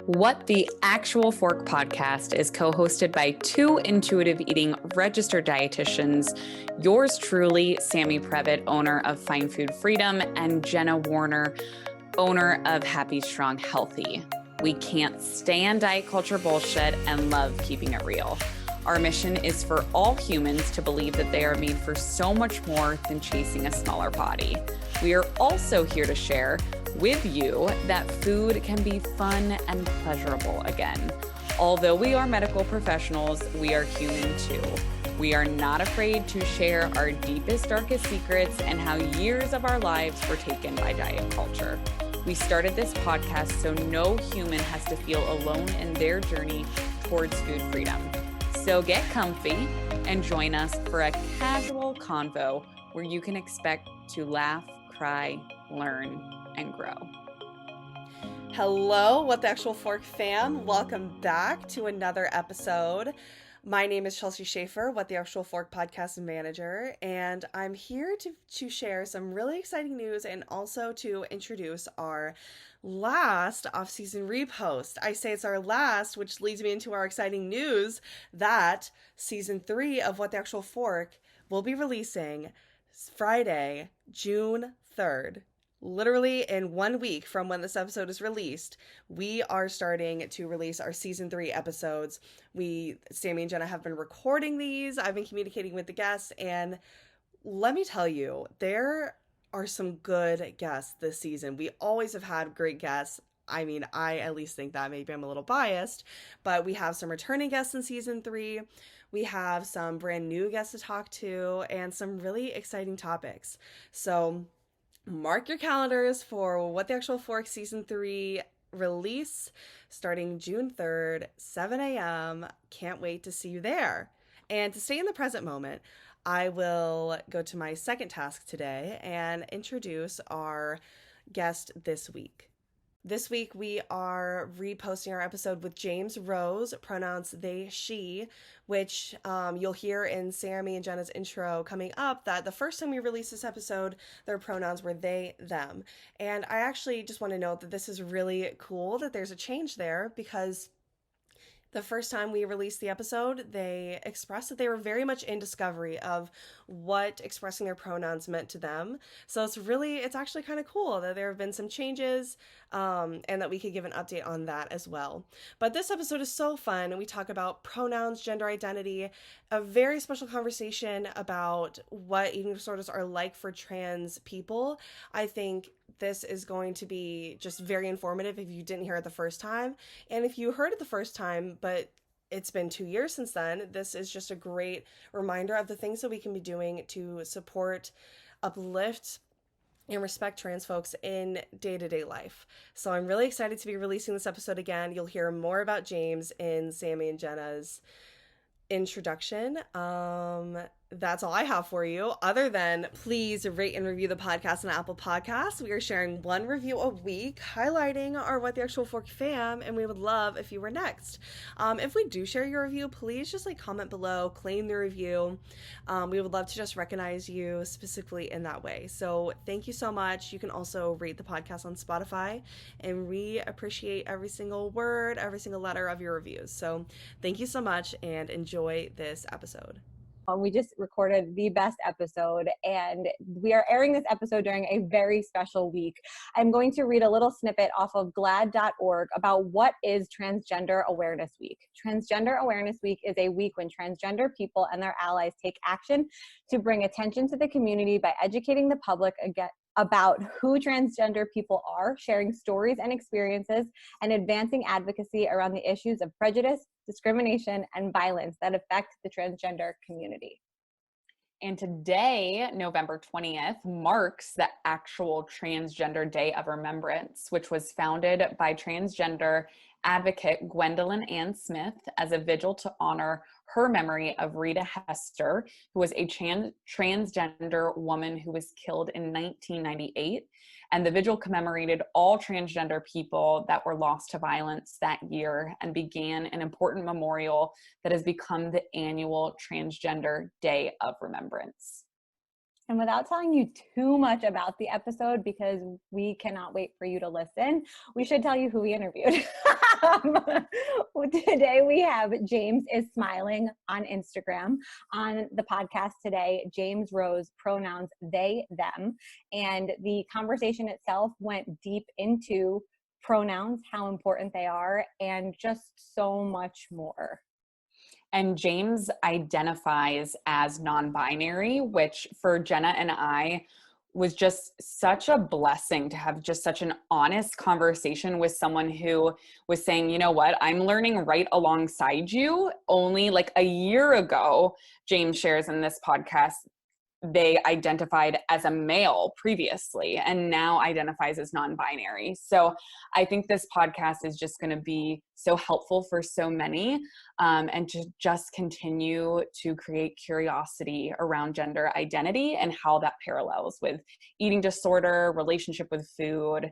What the Actual Fork podcast is co-hosted by two intuitive eating registered dietitians, yours truly, Sammy Previtt, owner of Fine Food Freedom, and Jenna Warner, owner of Happy Strong Healthy. We can't stand diet culture bullshit and love keeping it real. Our mission is for all humans to believe that they are made for so much more than chasing a smaller body. We are also here to share with you that food can be fun and pleasurable again. Although we are medical professionals, we are human too. We are not afraid to share our deepest, darkest secrets and how years of our lives were taken by diet culture. We started this podcast so no human has to feel alone in their journey towards food freedom. So get comfy and join us for a casual convo where you can expect to laugh, cry, learn, and grow. Hello, What the Actual Fork fam. Welcome back to another episode. My name is Chelsea Schaefer, What the Actual Fork podcast manager, and I'm here to share some really exciting news and also to introduce our last off-season repost. I say it's our last, which leads me into our exciting news that season 3 of What the Actual Fork will be releasing Friday, June 3rd. Literally in 1 week from when this episode is released, we are starting to release our season 3 episodes. Sammy and Jenna have been recording these. I've been communicating with the guests, and let me tell you, there are some good guests this season. We always have had great guests. I mean, I at least think that. Maybe I'm a little biased, but we have some returning guests in season 3. We have some brand new guests to talk to and some really exciting topics. So mark your calendars for What the Actual Fork Season 3 release starting June 3rd, 7 a.m. Can't wait to see you there. And to stay in the present moment, I will go to my second task today and introduce our guest this week. This week, we are reposting our episode with James Rose, pronouns they, she, which you'll hear in Sammy and Jenna's intro coming up that the first time we released this episode, their pronouns were they, them. And I actually just want to note that this is really cool that there's a change there because the first time we released the episode, they expressed that they were very much in discovery of what expressing their pronouns meant to them. So it's actually kind of cool that there have been some changes and that we could give an update on that as well. But this episode is so fun, and we talk about pronouns, gender identity, a very special conversation about what eating disorders are like for trans people. I think this is going to be just very informative if you didn't hear it the first time. And if you heard it the first time, but it's been 2 years since then, this is just a great reminder of the things that we can be doing to support, uplift, and respect trans folks in day-to-day life. So I'm really excited to be releasing this episode again. You'll hear more about James in Sammy and Jenna's introduction. That's all I have for you, other than please rate and review the podcast on Apple Podcasts. We are sharing 1 review a week highlighting our What the Actual Fork fam, and we would love if you were next. If we do share your review, please just comment below, claim the review. We would love to just recognize you specifically in that way. So thank you so much. You can also rate the podcast on Spotify, and we appreciate every single word, every single letter of your reviews. So thank you so much and enjoy this episode. We just recorded the best episode, and we are airing this episode during a very special week. I'm going to read a little snippet off of glad.org about what is Transgender Awareness Week. Transgender Awareness Week is a week when transgender people and their allies take action to bring attention to the community by educating the public about who transgender people are, sharing stories and experiences, and advancing advocacy around the issues of prejudice, discrimination, and violence that affect the transgender community. And today, November 20th, marks the actual Transgender Day of Remembrance, which was founded by transgender advocate Gwendolyn Ann Smith as a vigil to honor her memory of Rita Hester, who was a transgender woman who was killed in 1998. And the vigil commemorated all transgender people that were lost to violence that year and began an important memorial that has become the annual Transgender Day of Remembrance. And without telling you too much about the episode, because we cannot wait for you to listen, we should tell you who we interviewed. Today we have James is Smiling on Instagram. On the podcast today, James Rose, pronouns they, them. And the conversation itself went deep into pronouns, how important they are, and just so much more. And James identifies as non-binary, which for Jenna and I was just such a blessing to have just such an honest conversation with someone who was saying, you know what, I'm learning right alongside you. Only like a year ago, James shares in this podcast, they identified as a male previously and now identifies as non-binary. So I think this podcast is just going to be so helpful for so many, and to just continue to create curiosity around gender identity and how that parallels with eating disorder, relationship with food,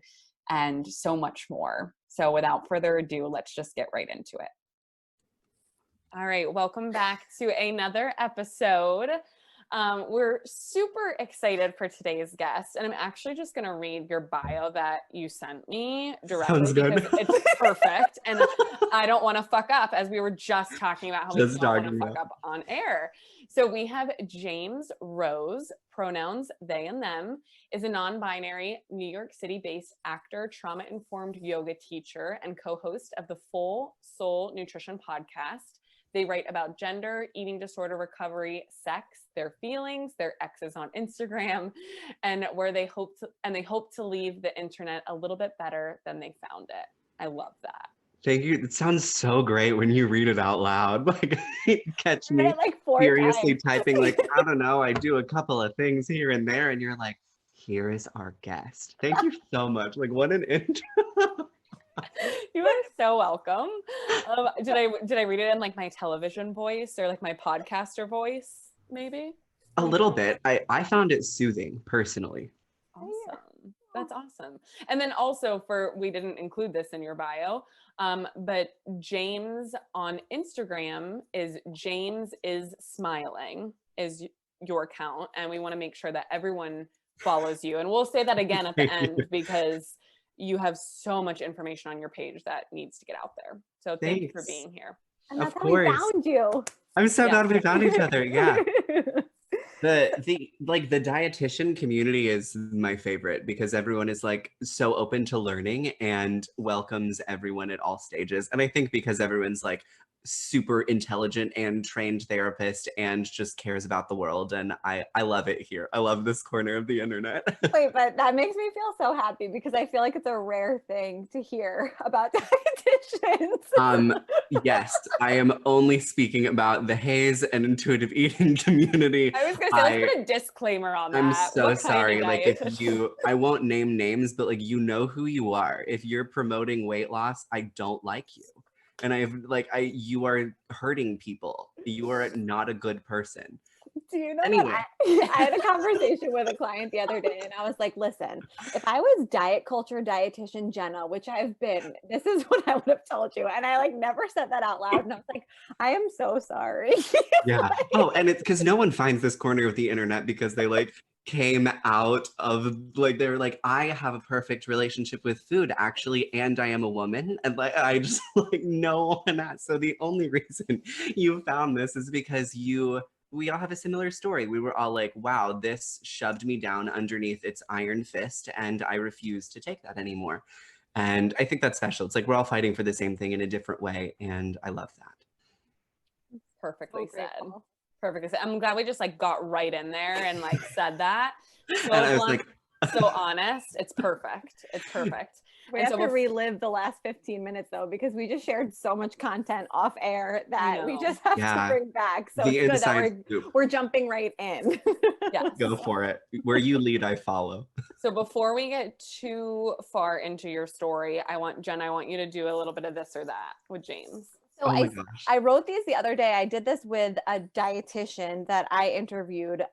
and so much more. So without further ado, let's just get right into it. All right, welcome back to another episode. We're super excited for today's guest, and I'm actually just going to read your bio that you sent me directly. Sounds good. Because it's perfect, and I don't want to fuck up, as we were just talking about how we don't want to fuck up on air. So we have James Rose, pronouns they and them, is a non-binary New York City-based actor, trauma-informed yoga teacher, and co-host of the Full Soul Nutrition podcast. They write about gender, eating disorder recovery, sex, their feelings, their exes on Instagram, and where they hope to leave the internet a little bit better than they found it. I love that. Thank you. It sounds so great when you read it out loud. Like, catch me like 4 furiously times. typing, like, I don't know, I do a couple of things here and there, and you're like, here is our guest. Thank you so much. Like, what an intro. You are so welcome. Did I read it in like my television voice or like my podcaster voice, maybe? A little bit. I found it soothing, personally. Awesome. That's awesome. And then also we didn't include this in your bio, but James on Instagram is James is Smiling is your account. And we want to make sure that everyone follows you. And we'll say that again at the end because you have so much information on your page that needs to get out there. So thank you for being here. And that's Of how course. we found you. I'm so glad we found each other. Yeah. The dietitian community is my favorite because everyone is like so open to learning and welcomes everyone at all stages. And I think because everyone's like super intelligent and trained therapist and just cares about the world. And I love it here. I love this corner of the internet. Wait, but that makes me feel so happy because I feel like it's a rare thing to hear about dietitians. Yes, I am only speaking about the Haze and intuitive eating community. I was going to say, let's put a disclaimer on that. I'm so sorry. Like I won't name names, but like, you know who you are. If you're promoting weight loss, I don't like you. And you are hurting people. You are not a good person. Do you know anyway. I had a conversation with a client the other day and I was like, listen, if I was diet culture dietitian Jenna, which I've been, this is what I would have told you. And I like never said that out loud. And I was like, I am so sorry. Yeah. Oh, and it's because no one finds this corner of the internet because they like came out of like, they're like, I have a perfect relationship with food actually, and I am a woman. And like, I just like, no one has. So the only reason you found this is because we all have a similar story. We were all like, wow, this shoved me down underneath its iron fist and I refuse to take that anymore. And I think that's special. It's like we're all fighting for the same thing in a different way. And I love that. Perfectly said. Perfectly said. I'm glad we just like got right in there and like said that. So and I was like, so honest. It's perfect. It's perfect. We have to relive the last 15 minutes though, because we just shared so much content off air that we just have to bring back. So the it's good that we're jumping right in. Yes. Go for it. Where you lead, I follow. So before we get too far into your story, I want you to do a little bit of this or that with James. So I wrote these the other day. I did this with a dietitian that I interviewed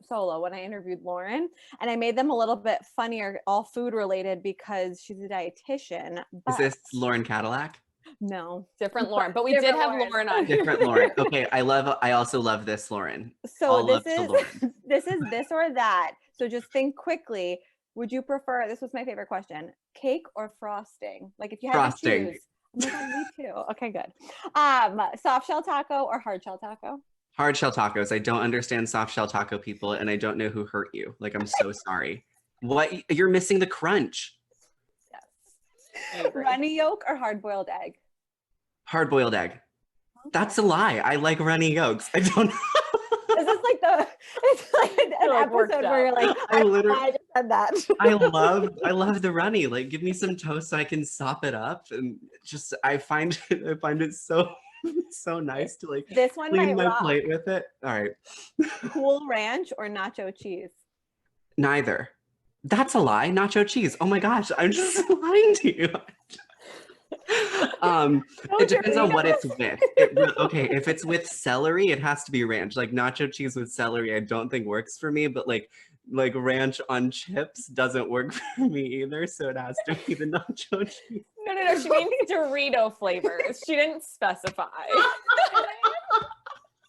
solo when I interviewed Lauren, and I made them a little bit funnier, all food related because she's a dietitian. Is this Lauren Cadillac? No. Different Lauren, but we Different did have Lauren. Lauren on. Different Lauren. Okay, I also love this Lauren. So All this love to is Lauren. this is this or that. So just think quickly. Would you prefer, this was my favorite question, cake or frosting? Like if you had Frosting. to choose. Oh my God, me too. Okay, good. Soft shell taco or hard shell taco? Hard shell tacos. I don't understand soft shell taco people, and I don't know who hurt you. Like, I'm so sorry. What? You're missing the crunch. Yes. Runny yolk or hard boiled egg? Hard boiled egg. That's a lie. I like runny yolks. I don't know. Is this like it's like an episode where you're like, I just said that. I love the runny. Like, give me some toast so I can sop it up, and just I find it so so nice to like this one clean my rock. plate with it. All right. Cool ranch or nacho cheese? Neither. That's a lie. Nacho cheese. Oh my gosh, I'm just lying to you. It depends on what it's with. Okay, if it's with celery, it has to be ranch. Like nacho cheese with celery, I don't think works for me, but like ranch on chips doesn't work for me either, so it has to be the nacho cheese. No. She means Dorito flavors. She didn't specify.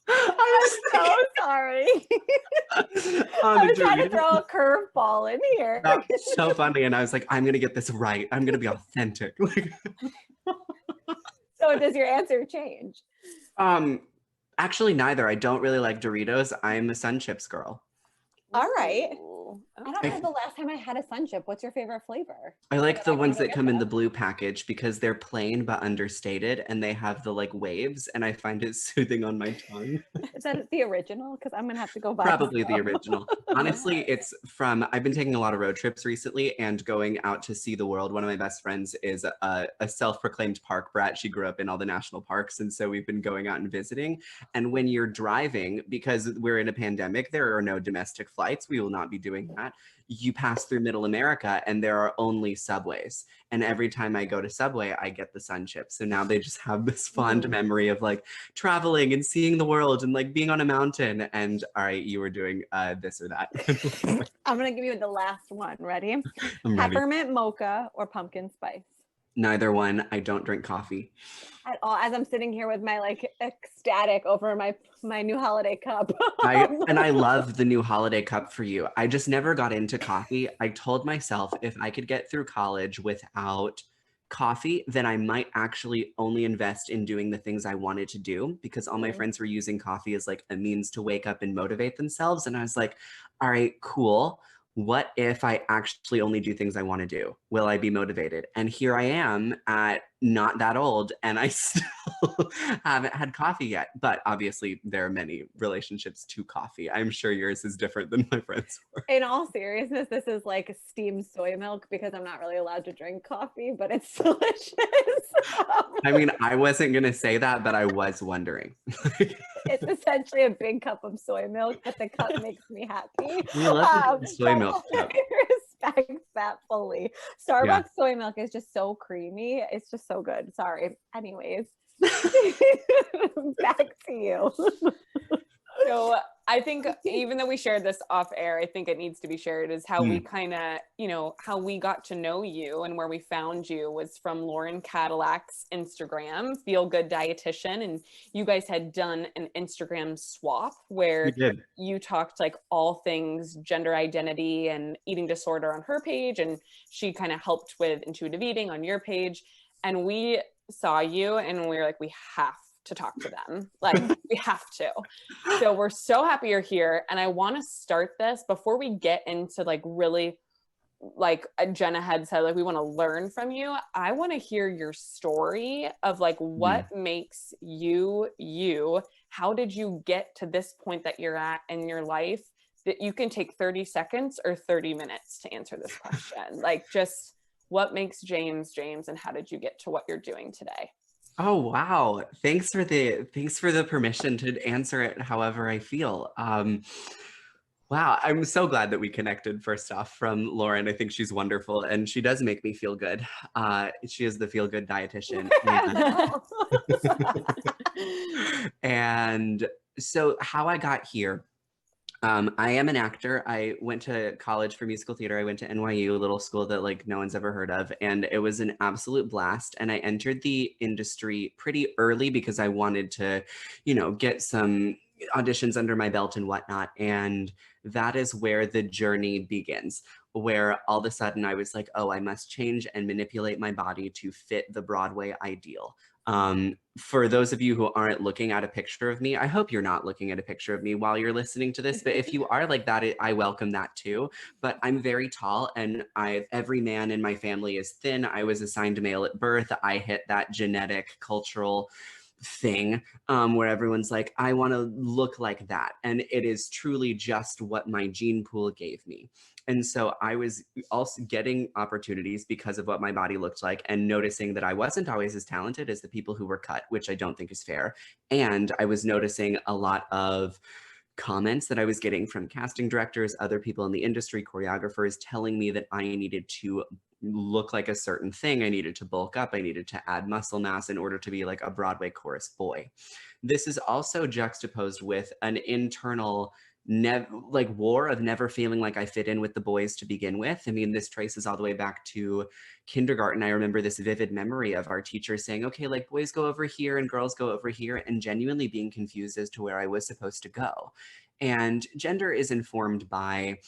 I'm so sorry. I was trying to throw a curveball in here. That's so funny, and I was like, I'm gonna get this right. I'm gonna be authentic. So does your answer change? Actually, neither. I don't really like Doritos. I'm a Sun Chips girl. All right. Ooh, I don't know the last time I had a Sun Chip. What's your favorite flavor? I like the ones that come in the blue package because they're plain but understated, and they have the like waves, and I find it soothing on my tongue. Is that the original? Because I'm gonna have to go buy Probably the original. Honestly, it's from, I've been taking a lot of road trips recently and going out to see the world. One of my best friends is a self-proclaimed park brat. She grew up in all the national parks, and so we've been going out and visiting. And when you're driving, because we're in a pandemic, there are no domestic flights. We will not be doing that. You pass through Middle America and there are only Subways. And every time I go to Subway, I get the Sun Chips. So now they just have this fond memory of like traveling and seeing the world and like being on a mountain. And all right, you were doing this or that. I'm gonna give you the last one. Ready? I'm ready. Peppermint mocha or pumpkin spice? Neither one. I don't drink coffee at all. As I'm sitting here with my like ecstatic over my new holiday cup. I love the new holiday cup for you. I just never got into coffee. I told myself if I could get through college without coffee, then I might actually only invest in doing the things I wanted to do, because all my friends were using coffee as like a means to wake up and motivate themselves. And I was like, all right, cool. What if I actually only do things I want to do? Will I be motivated? And here I am at not that old, and I still haven't had coffee yet. But obviously, there are many relationships to coffee. I'm sure yours is different than my friends were. In all seriousness, this is like steamed soy milk because I'm not really allowed to drink coffee, but it's delicious. I mean, I wasn't going to say that, but I was wondering. It's essentially a big cup of soy milk, but the cup makes me happy. We love soy milk. I respect that fully. Starbucks soy milk is just so creamy. It's just so good. Sorry. Anyways, back to you. So I think even though we shared this off air, I think it needs to be shared is how we kind of, how we got to know you and where we found you was from Lauren Cadillac's Instagram, Feel Good Dietitian. And you guys had done an Instagram swap where you talked like all things gender identity and eating disorder on her page. And she kind of helped with intuitive eating on your page. And we saw you and we were like, we have to talk to them. Like we have to. So we're so happy you're here. And I want to start this before we get into like really like Jenna had said, like we want to learn from you. I want to hear your story of like what makes you you. How did you get to this point that you're at in your life? That you can take 30 seconds or 30 minutes to answer this question. Like just what makes James James, and how did you get to what you're doing today? Oh, wow. Thanks for the permission to answer it however I feel. Wow, I'm so glad that we connected first off from Lauren. I think she's wonderful and she does make me feel good. She is the feel good dietitian. And so how I got here, I am an actor. I went to college for musical theater. I went to NYU, a little school that like no one's ever heard of, and it was an absolute blast. And I entered the industry pretty early because I wanted to, get some auditions under my belt and whatnot. And that is where the journey begins, where all of a sudden I was like, oh, I must change and manipulate my body to fit the Broadway ideal. For those of you who aren't looking at a picture of me, I hope you're not looking at a picture of me while you're listening to this, but if you are like that, I welcome that too. But I'm very tall, and every man in my family is thin. I was assigned male at birth. I hit that genetic cultural thing where everyone's like, I want to look like that. And it is truly just what my gene pool gave me. And so I was also getting opportunities because of what my body looked like, and noticing that I wasn't always as talented as the people who were cut, which I don't think is fair. And I was noticing a lot of comments that I was getting from casting directors, other people in the industry, choreographers, telling me that I needed to look like a certain thing. I needed to bulk up. I needed to add muscle mass in order to be like a Broadway chorus boy. This is also juxtaposed with an internal war of never feeling like I fit in with the boys to begin with. I mean, this traces all the way back to kindergarten. I remember this vivid memory of our teacher saying, okay, like boys go over here and girls go over here, and genuinely being confused as to where I was supposed to go. And gender is informed by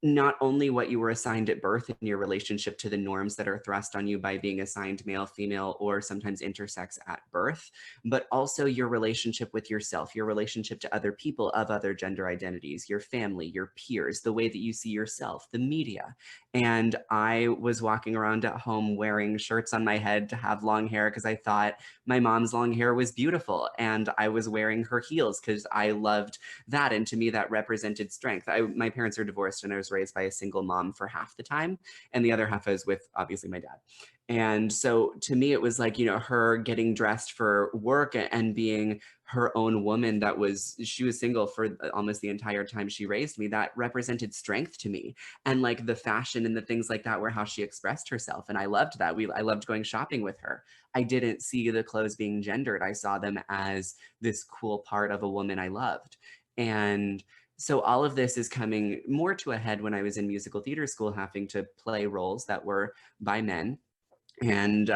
not only what you were assigned at birth in your relationship to the norms that are thrust on you by being assigned male, female, or sometimes intersex at birth, but also your relationship with yourself, your relationship to other people of other gender identities, your family, your peers, the way that you see yourself, the media. And I was walking around at home wearing shirts on my head to have long hair because I thought my mom's long hair was beautiful. And I was wearing her heels because I loved that. And to me, that represented strength. My parents are divorced, and I was raised by a single mom for half the time. And the other half is with obviously my dad. And so to me, it was like, her getting dressed for work and being her own woman she was single for almost the entire time she raised me. That represented strength to me. And like the fashion and the things like that were how she expressed herself. And I loved that. I loved going shopping with her. I didn't see the clothes being gendered. I saw them as this cool part of a woman I loved. And so all of this is coming more to a head when I was in musical theater school, having to play roles that were by men, and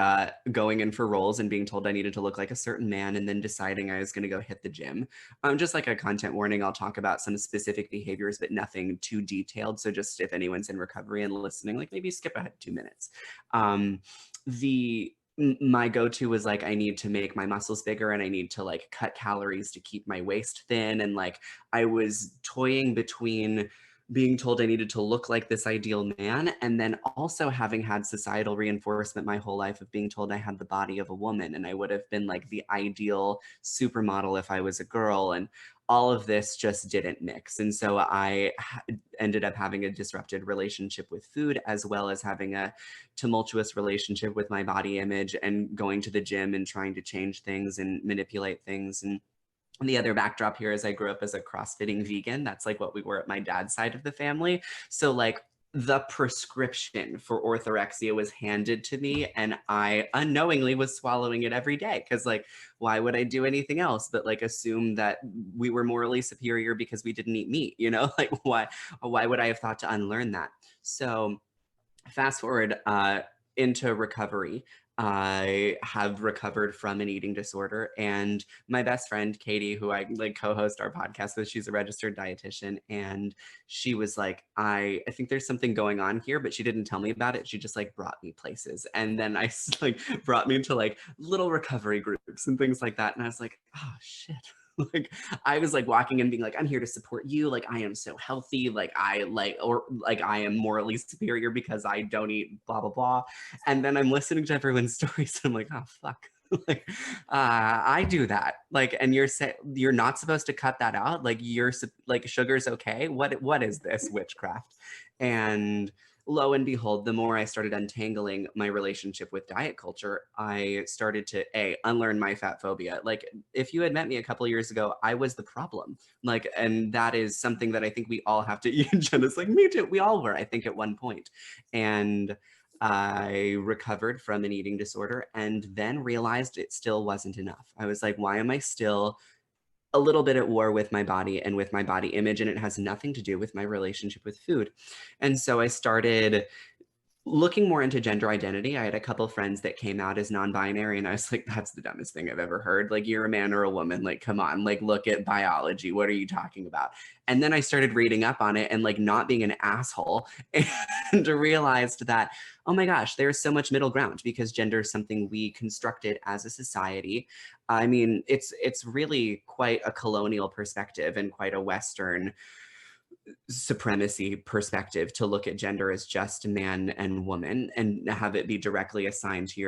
going in for roles and being told I needed to look like a certain man, and then deciding I was going to go hit the gym. Just like a content warning, I'll talk about some specific behaviors, but nothing too detailed. So just if anyone's in recovery and listening, like maybe skip ahead 2 minutes. My go-to was like, I need to make my muscles bigger, and I need to like cut calories to keep my waist thin. And like, I was toying between being told I needed to look like this ideal man, and then also having had societal reinforcement my whole life of being told I had the body of a woman, and I would have been like the ideal supermodel if I was a girl. And all of this just didn't mix. And so I ended up having a disrupted relationship with food, as well as having a tumultuous relationship with my body image, and going to the gym and trying to change things and manipulate things. And the other backdrop here is I grew up as a CrossFitting vegan. That's like what we were at my dad's side of the family. So like the prescription for orthorexia was handed to me, and I unknowingly was swallowing it every day, because like, why would I do anything else but like assume that we were morally superior because we didn't eat meat, like why would I have thought to unlearn that? So fast forward into recovery. I have recovered from an eating disorder, and my best friend Katie, who I like co-host our podcast with, she's a registered dietitian, and she was like, I think there's something going on here, but she didn't tell me about it. She just like brought me places, and then I like brought me into like little recovery groups and things like that, and I was like, oh shit. Like I was like walking in being like, I'm here to support you. Like I am so healthy. Like I am morally superior because I don't eat blah, blah, blah. And then I'm listening to everyone's stories, and I'm like, oh, fuck. Like, I do that. Like, and you're not supposed to cut that out. Like like sugar's okay. What is this witchcraft? And lo and behold, the more I started untangling my relationship with diet culture, I started to unlearn my fat phobia. Like if you had met me a couple of years ago, I was the problem. Like, and that is something that I think we all have to, Jenna's like, me too. We all were, I think, at one point. And I recovered from an eating disorder, and then realized it still wasn't enough. I was like, why am I still a little bit at war with my body and with my body image, and it has nothing to do with my relationship with food. And so I started looking more into gender identity. I had a couple friends that came out as non-binary, and I was like, that's the dumbest thing I've ever heard. Like, you're a man or a woman. Like, come on, like, look at biology. What are you talking about? And then I started reading up on it and like not being an asshole and realized that, oh my gosh, there's so much middle ground because gender is something we constructed as a society. I mean, it's really quite a colonial perspective and quite a Western supremacy perspective to look at gender as just man and woman and have it be directly assigned to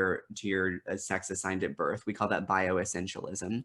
your sex assigned at birth. We call that bioessentialism.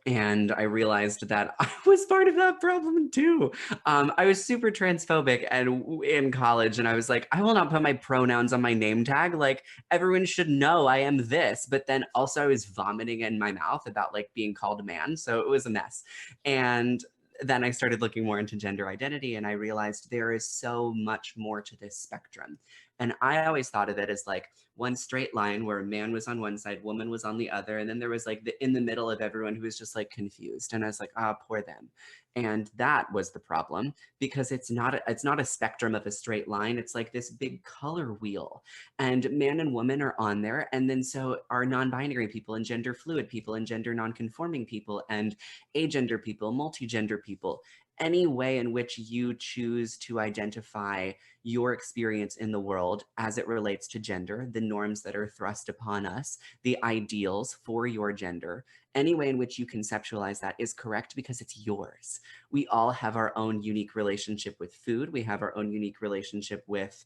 And I realized that I was part of that problem too. I was super transphobic and in college, and I was like, I will not put my pronouns on my name tag. Like, everyone should know I am this. But then also I was vomiting in my mouth about like being called a man. So it was a mess. And then I started looking more into gender identity, and I realized there is so much more to this spectrum. And I always thought of it as like one straight line where a man was on one side, woman was on the other, and then there was like in the middle of everyone who was just like confused. And I was like, ah, poor them. And that was the problem, because it's not a spectrum of a straight line. It's like this big color wheel, and man and woman are on there, and then so are non-binary people and gender fluid people and gender non-conforming people and agender people, multi-gender people. Any way in which you choose to identify your experience in the world as it relates to gender, the norms that are thrust upon us, the ideals for your gender, any way in which you conceptualize that is correct because it's yours. We all have our own unique relationship with food. We have our own unique relationship with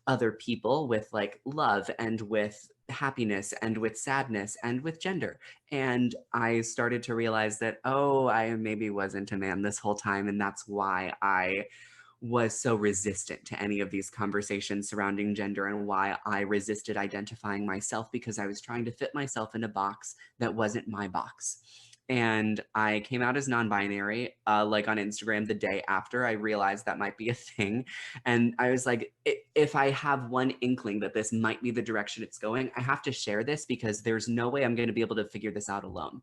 other people, with like love and with happiness and with sadness and with gender. And I started to realize that, oh, I maybe wasn't a man this whole time. And that's why I was so resistant to any of these conversations surrounding gender, and why I resisted identifying myself, because I was trying to fit myself in a box that wasn't my box. And I came out as non-binary, like on Instagram the day after I realized that might be a thing. And I was like, if I have one inkling that this might be the direction it's going, I have to share this, because there's no way I'm going to be able to figure this out alone.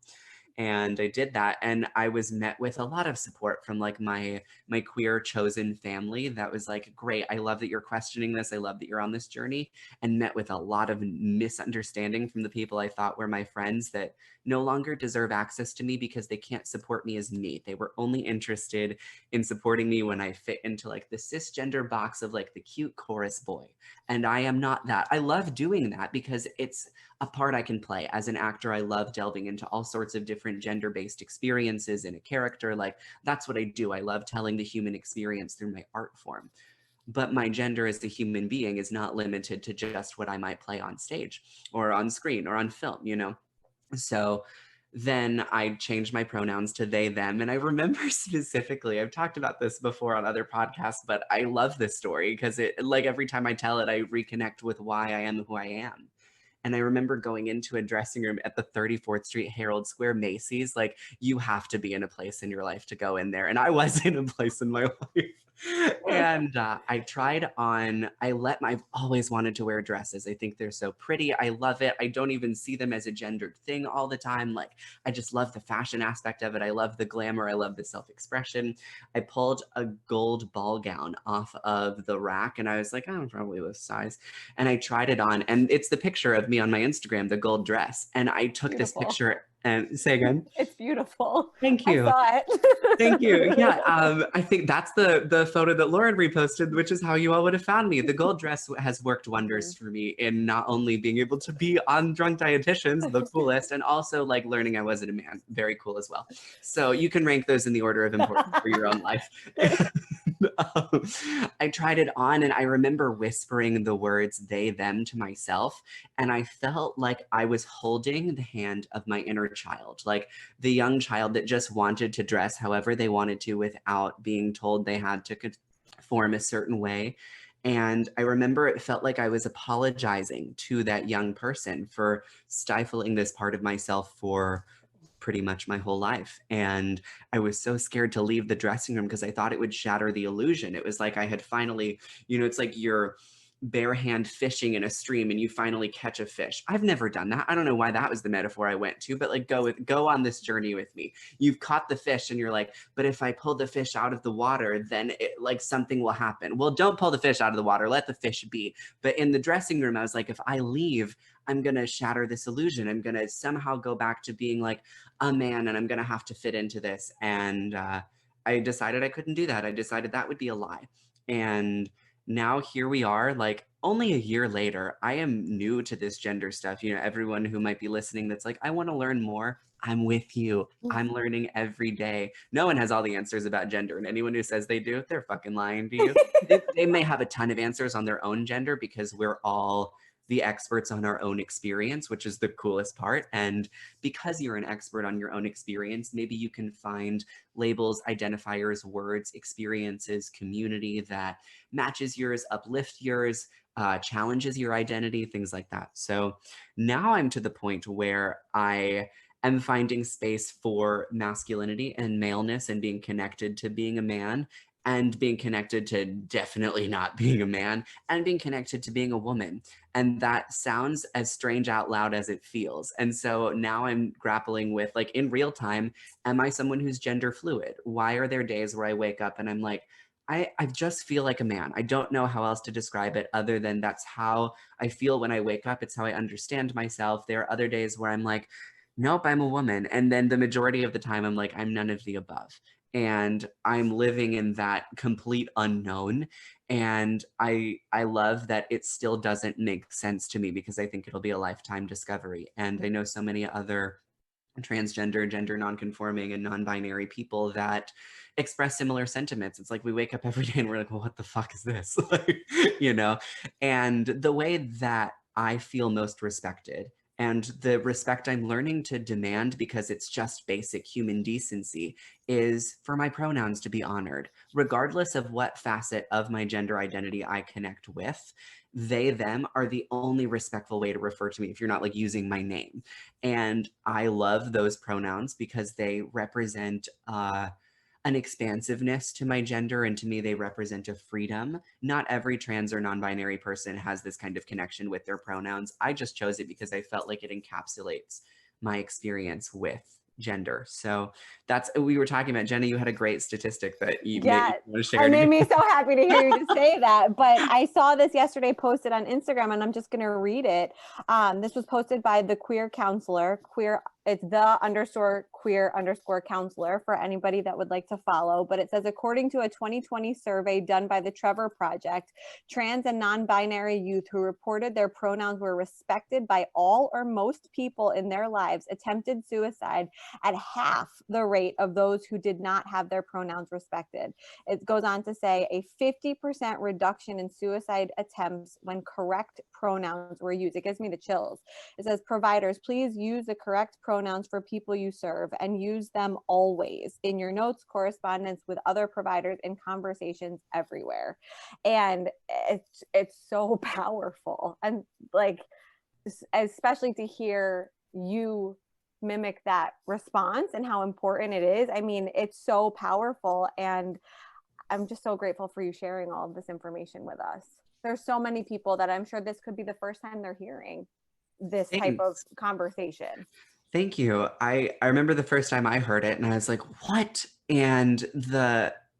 And I did that, and I was met with a lot of support from like my queer chosen family that was like, great, I love that you're questioning this, I love that you're on this journey, and met with a lot of misunderstanding from the people I thought were my friends that no longer deserve access to me because they can't support me as me. They were only interested in supporting me when I fit into like the cisgender box of like the cute chorus boy, and I am not that. I love doing that because it's a part I can play. As an actor, I love delving into all sorts of different gender-based experiences in a character. Like, that's what I do. I love telling the human experience through my art form. But my gender as a human being is not limited to just what I might play on stage or on screen or on film, you know? So then I changed my pronouns to they, them. And I remember specifically, I've talked about this before on other podcasts, but I love this story because it, like, every time I tell it, I reconnect with why I am who I am. And I remember going into a dressing room at the 34th Street Herald Square Macy's. Like, you have to be in a place in your life to go in there. And I was in a place in my life. And I tried on, I've always wanted to wear dresses. I think they're so pretty. I love it. I don't even see them as a gendered thing all the time. Like, I just love the fashion aspect of it. I love the glamour. I love the self-expression. I pulled a gold ball gown off of the rack, and I was like, oh, probably this size. And I tried it on, and it's the picture of me on my Instagram, the gold dress. And I took this picture and say again. It's beautiful. Thank you. I saw it. Thank you. Yeah, I think that's the photo that Lauren reposted, which is how you all would have found me. The gold dress has worked wonders for me in not only being able to be on Drunk Dietitians, the coolest, and also like learning I wasn't a man, very cool as well. So you can rank those in the order of importance for your own life. I tried it on, and I remember whispering the words they, them to myself, and I felt like I was holding the hand of my inner child, like the young child that just wanted to dress however they wanted to without being told they had to conform a certain way. And I remember it felt like I was apologizing to that young person for stifling this part of myself for pretty much my whole life. And I was so scared to leave the dressing room because I thought it would shatter the illusion. It was like I had finally, you know, it's like you're bare hand fishing in a stream and you finally catch a fish. I've never done that. I don't know why that was the metaphor I went to, but like go on this journey with me. You've caught the fish and you're like, but if I pull the fish out of the water, then like something will happen. Well, don't pull the fish out of the water, let the fish be. But in the dressing room, I was like, if I leave, I'm going to shatter this illusion. I'm going to somehow go back to being like a man and I'm going to have to fit into this. And I decided I couldn't do that. I decided that would be a lie. And now here we are, like only a year later. I am new to this gender stuff. You know, everyone who might be listening that's like, I want to learn more, I'm with you. I'm learning every day. No one has all the answers about gender, and anyone who says they do, they're fucking lying to you. They may have a ton of answers on their own gender because we're all the experts on our own experience, which is the coolest part. And because you're an expert on your own experience, maybe you can find labels, identifiers, words, experiences, community that matches yours, uplift yours, challenges your identity, things like that. So now I'm to the point where I am finding space for masculinity and maleness and being connected to being a man and being connected to definitely not being a man and being connected to being a woman. And that sounds as strange out loud as it feels. And so now I'm grappling with, like, in real time, am I someone who's gender fluid? Why are there days where I wake up and I'm like, I just feel like a man. I don't know how else to describe it other than that's how I feel when I wake up. It's how I understand myself. There are other days where I'm like, nope, I'm a woman. And then the majority of the time I'm like, I'm none of the above. And I'm living in that complete unknown. And I love that it still doesn't make sense to me because I think it'll be a lifetime discovery. And I know so many other transgender, gender nonconforming, and non-binary people that express similar sentiments. It's like we wake up every day and we're like, well, what the fuck is this? Like, you know? And the way that I feel most respected and the respect I'm learning to demand, because it's just basic human decency, is for my pronouns to be honored, regardless of what facet of my gender identity I connect with. They, them are the only respectful way to refer to me if you're not like using my name. And I love those pronouns because they represent an expansiveness to my gender, and to me they represent a freedom. Not every trans or non-binary person has this kind of connection with their pronouns. I just chose it because I felt like it encapsulates my experience with gender. So that's, we were talking about, Jenna, you had a great statistic that you want to share. It made me so happy to hear you just say that. But I saw this yesterday posted on Instagram, and I'm just going to read it. This was posted by the Queer Counselor. It's the_queer_counselor for anybody that would like to follow. But it says, according to a 2020 survey done by the Trevor Project, trans and non-binary youth who reported their pronouns were respected by all or most people in their lives attempted suicide at half the rate of those who did not have their pronouns respected. It goes on to say a 50% reduction in suicide attempts when correct pronouns were used. It gives me the chills. It says, providers, please use the correct pronouns for people you serve and use them always in your notes, correspondence with other providers, and conversations everywhere. And it's so powerful. And like, especially to hear you mimic that response and how important it is. I mean, it's so powerful, and I'm just so grateful for you sharing all of this information with us. There's so many people that I'm sure this could be the first time they're hearing this type of conversation. Thank you. I remember the first time I heard it and I was like, what? And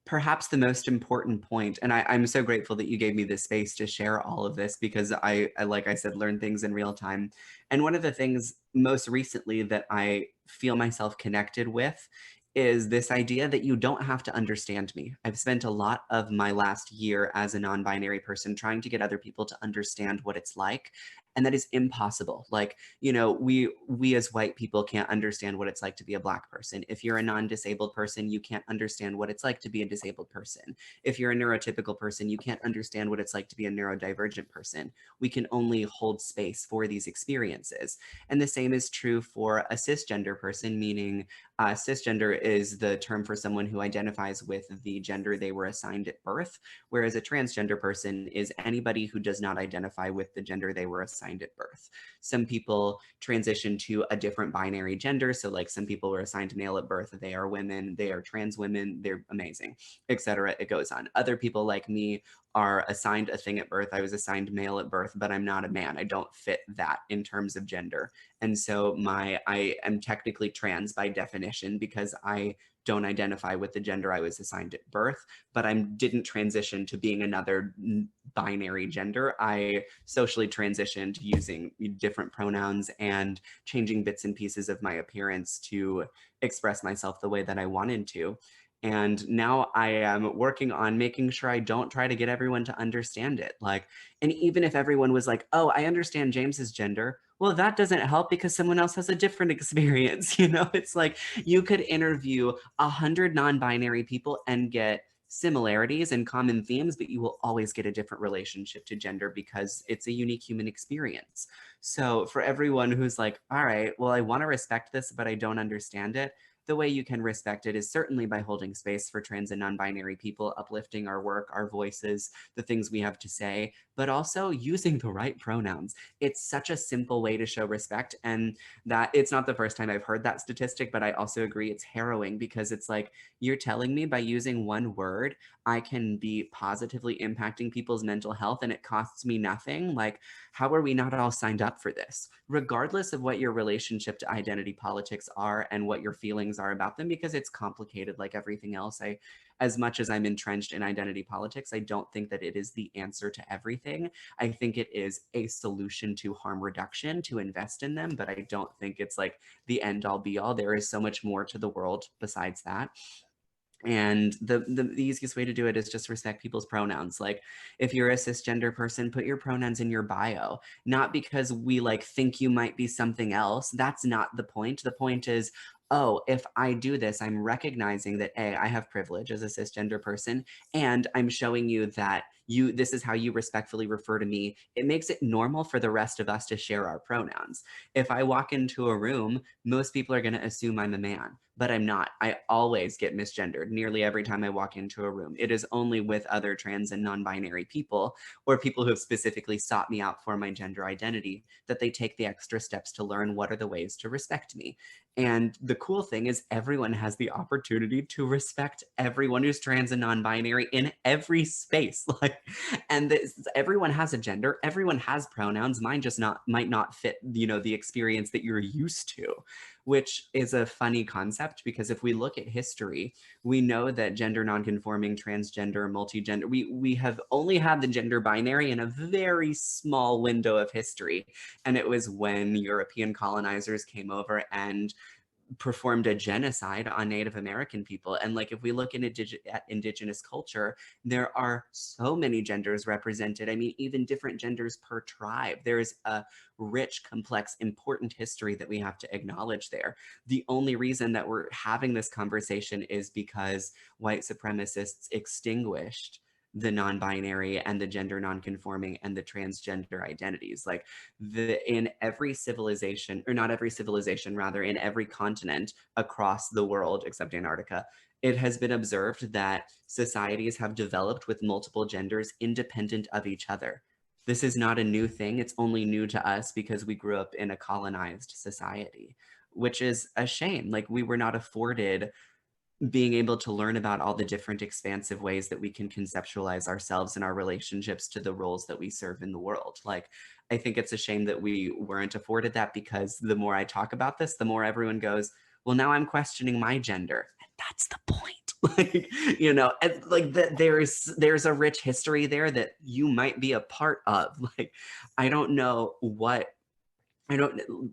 perhaps the most important point, and I'm so grateful that you gave me this space to share all of this, because I, like I said, learn things in real time. And one of the things most recently that I feel myself connected with is this idea that you don't have to understand me. I've spent a lot of my last year as a non-binary person trying to get other people to understand what it's like. And that is impossible. Like, you know, we as white people can't understand what it's like to be a Black person. If you're a non-disabled person, you can't understand what it's like to be a disabled person. If you're a neurotypical person, you can't understand what it's like to be a neurodivergent person. We can only hold space for these experiences. And the same is true for a cisgender person, meaning cisgender is the term for someone who identifies with the gender they were assigned at birth, whereas a transgender person is anybody who does not identify with the gender they were assigned assigned at birth. Some people transition to a different binary gender. So like some people were assigned male at birth, they are women, they are trans women, they're amazing, etc. It goes on. Other people like me are assigned a thing at birth. I was assigned male at birth, but I'm not a man. I don't fit that in terms of gender. And so I am technically trans by definition because I don't identify with the gender I was assigned at birth, but I didn't transition to being another binary gender. I socially transitioned using different pronouns and changing bits and pieces of my appearance to express myself the way that I wanted to. And now I am working on making sure I don't try to get everyone to understand it. Like, and even if everyone was like, oh, I understand James's gender, well, that doesn't help because someone else has a different experience. You know, it's like you could interview 100 non-binary people and get similarities and common themes, but you will always get a different relationship to gender because it's a unique human experience. So for everyone who's like, all right, well, I want to respect this, but I don't understand it, the way you can respect it is certainly by holding space for trans and non-binary people, uplifting our work, our voices, the things we have to say, but also using the right pronouns. It's such a simple way to show respect, and that it's not the first time I've heard that statistic, but I also agree it's harrowing because it's like, you're telling me by using one word, I can be positively impacting people's mental health and it costs me nothing? Like, how are we not all signed up for this? Regardless of what your relationship to identity politics are and what your feelings are about them, because it's complicated like everything else. As much as I'm entrenched in identity politics, I don't think that it is the answer to everything. I think it is a solution to harm reduction, to invest in them, but I don't think it's like the end all be all. There is so much more to the world besides that. And the easiest way to do it is just respect people's pronouns. Like, if you're a cisgender person, put your pronouns in your bio, not because we like think you might be something else. That's not the point. The point is, oh, if I do this, I'm recognizing that A, I have privilege as a cisgender person, and I'm showing you that this is how you respectfully refer to me. It makes it normal for the rest of us to share our pronouns. If I walk into a room, most people are going to assume I'm a man, but I'm not. I always get misgendered nearly every time I walk into a room. It is only with other trans and non-binary people, or people who have specifically sought me out for my gender identity, that they take the extra steps to learn what are the ways to respect me. And the cool thing is everyone has the opportunity to respect everyone who's trans and non-binary in every space. Like, and everyone has a gender, everyone has pronouns. Mine just might not fit, the experience that you're used to, which is a funny concept because if we look at history, we know that gender nonconforming, transgender, multigender, we have only had the gender binary in a very small window of history. And it was when European colonizers came over and performed a genocide on Native American people. And like, if we look at indigenous culture, there are so many genders represented. I mean, even different genders per tribe. There's a rich, complex, important history that we have to acknowledge there. The only reason that we're having this conversation is because white supremacists extinguished the non-binary and the gender non-conforming and the transgender identities. Like, in every civilization, or not every civilization, rather, in every continent across the world, except Antarctica, it has been observed that societies have developed with multiple genders independent of each other. This is not a new thing. It's only new to us because we grew up in a colonized society, which is a shame. Like, we were not afforded being able to learn about all the different expansive ways that we can conceptualize ourselves and our relationships to the roles that we serve in the world. Like, I think it's a shame that we weren't afforded that, because the more I talk about this, the more everyone goes, well, now I'm questioning my gender. And that's the point. Like, and like there's a rich history there that you might be a part of. Like,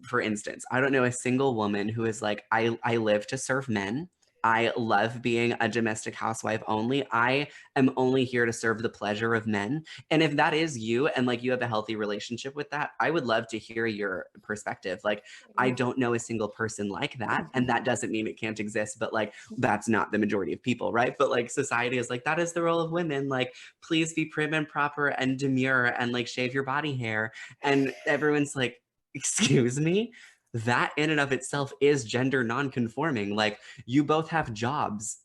for instance, I don't know a single woman who is like, I live to serve men. I love being a domestic housewife only. I am only here to serve the pleasure of men. And if that is you and like you have a healthy relationship with that, I would love to hear your perspective. Like, I don't know a single person like that. And that doesn't mean it can't exist, but like, that's not the majority of people, right? But like, society is like, that is the role of women. Like, please be prim and proper and demure and like shave your body hair. And everyone's like, excuse me? That in and of itself is gender non-conforming. Like, you both have jobs.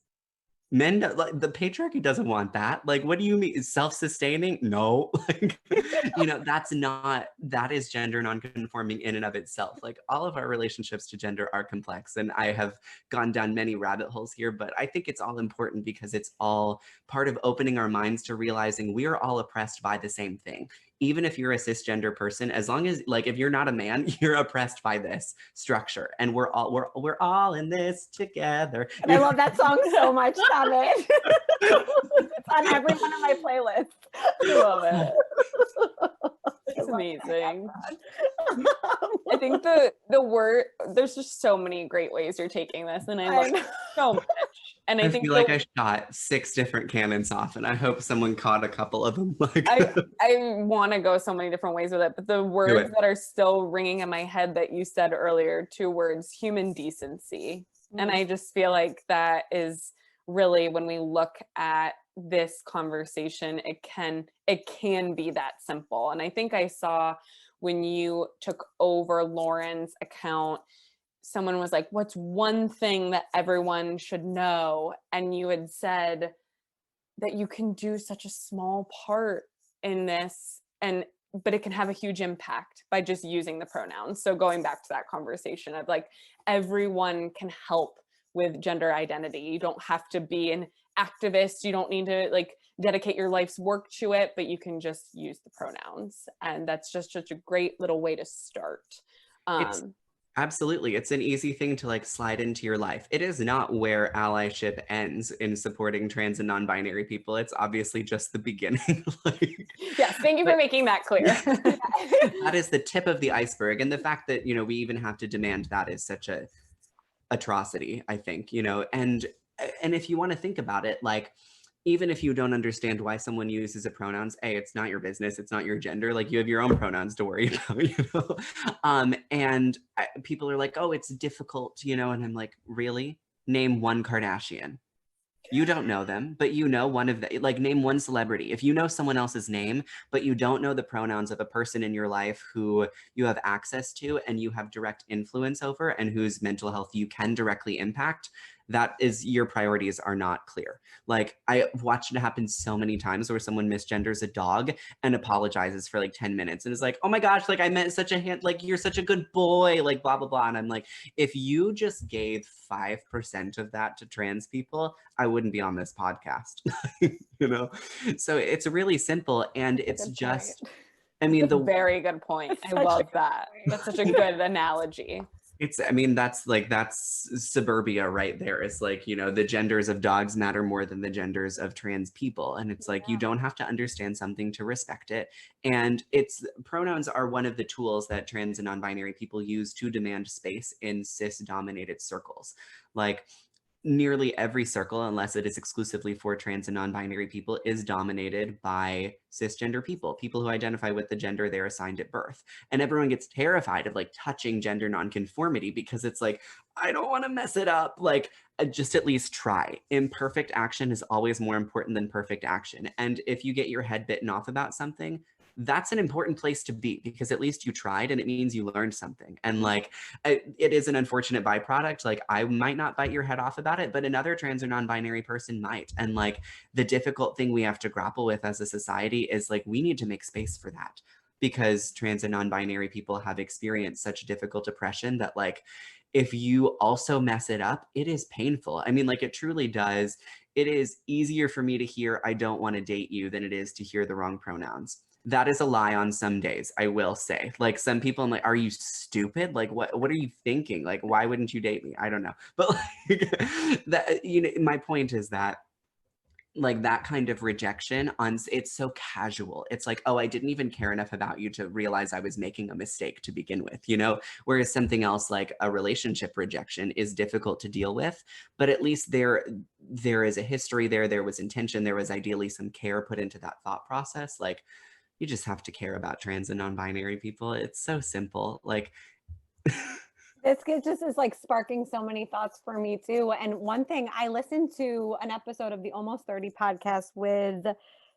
Men, like, the patriarchy doesn't want that. Like, what do you mean? Self-sustaining? No. Like, that is gender non-conforming in and of itself. Like, all of our relationships to gender are complex. And I have gone down many rabbit holes here, but I think it's all important because it's all part of opening our minds to realizing we are all oppressed by the same thing. Even if you're a cisgender person, as long as, like, if you're not a man, you're oppressed by this structure, and we're all in this together. And I love that song so much, Summit. It's on every one of my playlists. I love it. It's amazing. I think the word, there's just so many great ways you're taking this, and I love so much. And I think feel like I shot 6 different cannons off, and I hope someone caught a couple of them. Like, I want to go so many different ways with it, but the words that are still ringing in my head that you said earlier, 2 words, human decency. And I just feel like that is really, when we look at this conversation, it can be that simple. And I think I saw when you took over Lauren's account, someone was like, what's one thing that everyone should know? And you had said that you can do such a small part in this, but it can have a huge impact by just using the pronouns. So going back to that conversation of like, everyone can help with gender identity. You don't have to be an activist. You don't need to like dedicate your life's work to it, but you can just use the pronouns. And that's just such a great little way to start. Absolutely. It's an easy thing to like slide into your life. It is not where allyship ends in supporting trans and non-binary people. It's obviously just the beginning. Yes, thank you for making that clear. That is the tip of the iceberg. And the fact that, we even have to demand that is such a atrocity, I think, and if you want to think about it, like, even if you don't understand why someone uses a pronouns, it's not your business. It's not your gender. Like, you have your own pronouns to worry about, and people are like, oh, it's difficult, and I'm like, really? Name one Kardashian. You don't know them, but one of the, like, name one celebrity. If you know someone else's name, but you don't know the pronouns of a person in your life who you have access to and you have direct influence over and whose mental health you can directly impact, that is, your priorities are not clear. Like, I watched it happen so many times where someone misgenders a dog and apologizes for like 10 minutes and is like, oh my gosh, like, I meant such a hand, like, you're such a good boy, like, blah, blah, blah. And I'm like, if you just gave 5% of that to trans people, I wouldn't be on this podcast. So it's really simple, and it's just point. I mean, very good point. I love that. That's such a good analogy. That's suburbia right there. It's like, the genders of dogs matter more than the genders of trans people. And it's like, you don't have to understand something to respect it. And pronouns are one of the tools that trans and non-binary people use to demand space in cis-dominated circles. Like, nearly every circle, unless it is exclusively for trans and non-binary people, is dominated by cisgender people who identify with the gender they're assigned at birth. And everyone gets terrified of like touching gender nonconformity because it's like, I don't want to mess it up. Like, just at least try. Imperfect action is always more important than perfect action. And if you get your head bitten off about something, that's an important place to be, because at least you tried and it means you learned something. And like, it is an unfortunate byproduct. Like, I might not bite your head off about it, but another trans or non-binary person might. And like, the difficult thing we have to grapple with as a society is like, we need to make space for that, because trans and non-binary people have experienced such difficult oppression that like, if you also mess it up, it is painful. I mean, like, it truly does. It is easier for me to hear I don't want to date you than it is to hear the wrong pronouns. That is a lie on some days, I will say. Like, some people, I'm like, are you stupid? Like, what are you thinking? Like, why wouldn't you date me? I don't know. But like, that, my point is that, like, that kind of rejection it's so casual. It's like, oh, I didn't even care enough about you to realize I was making a mistake to begin with, whereas something else like a relationship rejection is difficult to deal with, but at least there is a history there was intention, there was ideally some care put into that thought process. Like, you just have to care about trans and non-binary people. It's so simple. Like, this just is like sparking so many thoughts for me too. And one thing, I listened to an episode of the Almost 30 podcast with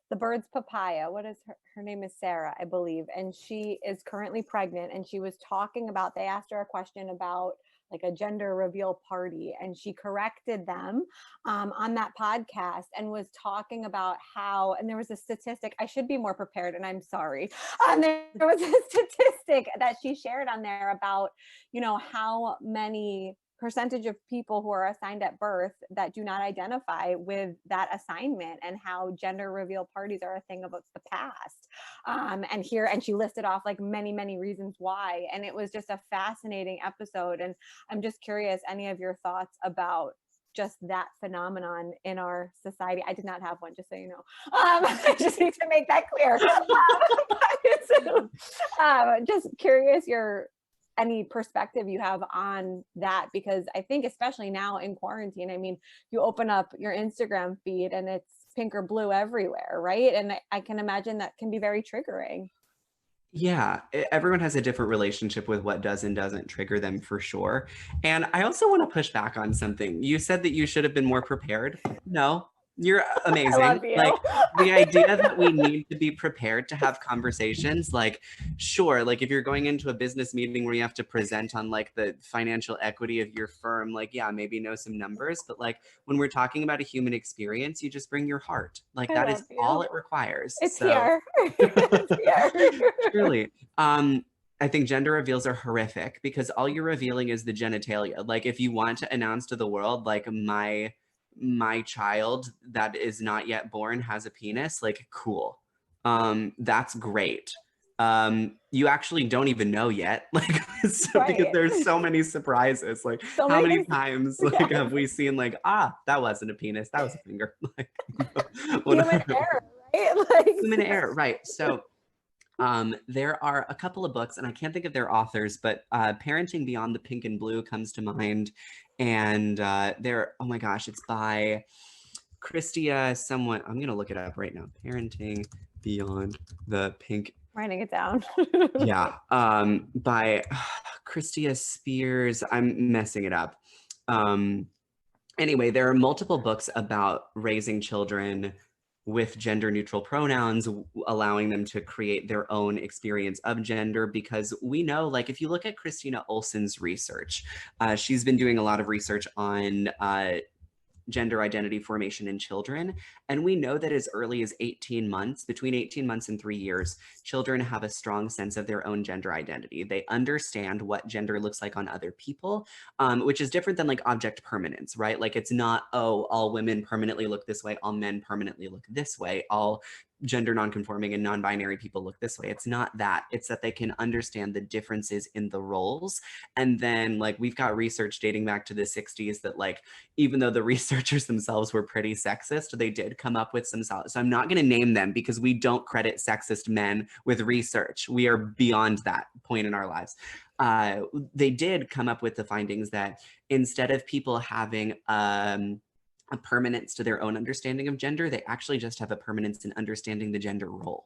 the Bird's Papaya. What is her name is Sarah, I believe. And she is currently pregnant. And she was talking about, they asked her a question about like a gender reveal party, and she corrected them on that podcast and was talking about how, and there was a statistic, I should be more prepared and I'm sorry. There was a statistic that she shared on there about, you know, how many percentage of people who are assigned at birth that do not identify with that assignment, and how gender reveal parties are a thing of the past. And she listed off like many reasons why, and it was just a fascinating episode. And I'm just curious, any of your thoughts about just that phenomenon in our society? I did not have one, just so you know. I just need to make that clear. Just curious any perspective you have on that, because I think especially now in quarantine, I mean, you open up your Instagram feed and it's pink or blue everywhere, right? And I can imagine that can be very triggering. Yeah, everyone has a different relationship with what does and doesn't trigger them for sure. And I also want to push back on something. You said that you should have been more prepared. No, you're amazing. I love you. Like the idea that we need to be prepared to have conversations, like, sure, like if you're going into a business meeting where you have to present on like the financial equity of your firm, like, yeah, maybe know some numbers, but like when we're talking about a human experience, you just bring your heart. Like that is all it requires. It's here. It's here. Truly. I think gender reveals are horrific because all you're revealing is the genitalia. Like if you want to announce to the world, like my child that is not yet born has a penis, like cool. That's great. You actually don't even know yet. Like so, Right. because there's so many surprises. Like So how many many times like have we seen like, that wasn't a penis, that was a finger. Like human error, right? Like human error, right. So there are a couple of books, and I can't think of their authors, but Parenting Beyond the Pink and Blue comes to mind. And oh my gosh, it's by Christia someone. I'm going to look it up right now. Parenting Beyond the Pink. Writing it down. Yeah. By Christia Spears. I'm messing it up. Anyway, there are multiple books about raising children with gender neutral pronouns, allowing them to create their own experience of gender, because we know, like, if you look at Christina Olson's research, she's been doing a lot of research on gender identity formation in children. And we know that as early as 18 months, between 18 months and 3 years, children have a strong sense of their own gender identity. They understand what gender looks like on other people, which is different than like object permanence, right? Like it's not, oh, all women permanently look this way, all men permanently look this way, all gender nonconforming and non-binary people look this way. It's not that. It's that they can understand the differences in the roles. And then like we've got research dating back to the 60s that like, even though the researchers themselves were pretty sexist, they did come up with some solid. So I'm not going to name them because we don't credit sexist men with research. We are beyond that point in our lives. They did come up with the findings that instead of people having a permanence to their own understanding of gender, they actually just have a permanence in understanding the gender role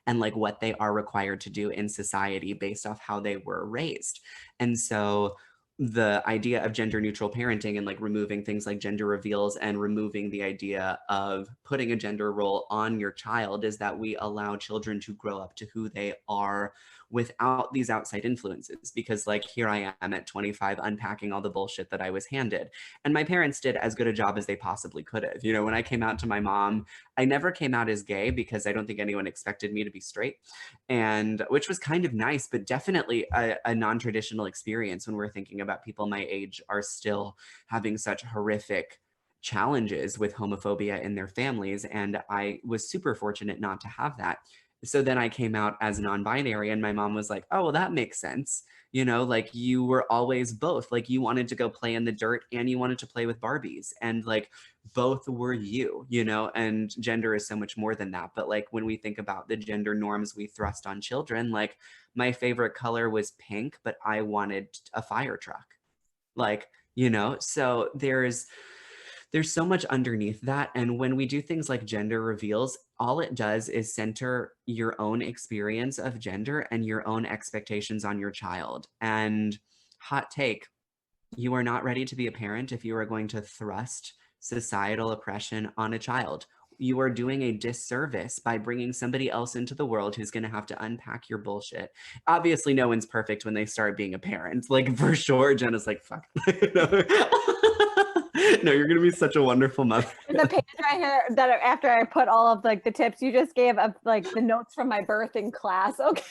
and like what they are required to do in society based off how they were raised. And so the idea of gender neutral parenting and like removing things like gender reveals and removing the idea of putting a gender role on your child is that we allow children to grow up to who they are without these outside influences. Because like here I am at 25 unpacking all the bullshit that I was handed, and my parents did as good a job as they possibly could have. You know, when I came out to my mom, I never came out as gay because I don't think anyone expected me to be straight, and which was kind of nice, but definitely a non-traditional experience when we're thinking about people my age are still having such horrific challenges with homophobia in their families. And I was super fortunate not to have that. So then I came out as non-binary, and my mom was like, oh, well, that makes sense. You know, like you were always both. Like you wanted to go play in the dirt and you wanted to play with Barbies, and like both were you, you know, and gender is so much more than that. But like when we think about the gender norms we thrust on children, like my favorite color was pink, but I wanted a fire truck. Like, you know, so there's so much underneath that. And when we do things like gender reveals, all it does is center your own experience of gender and your own expectations on your child. And hot take, you are not ready to be a parent if you are going to thrust societal oppression on a child. you are doing a disservice by bringing somebody else into the world who's going to have to unpack your bullshit. Obviously, no one's perfect when they start being a parent. Like, for sure, Jenna's like, fuck. No, you're going to be such a wonderful mother. And the page right here that after I put all of like the tips you just gave of like the notes from my birthing class. Okay.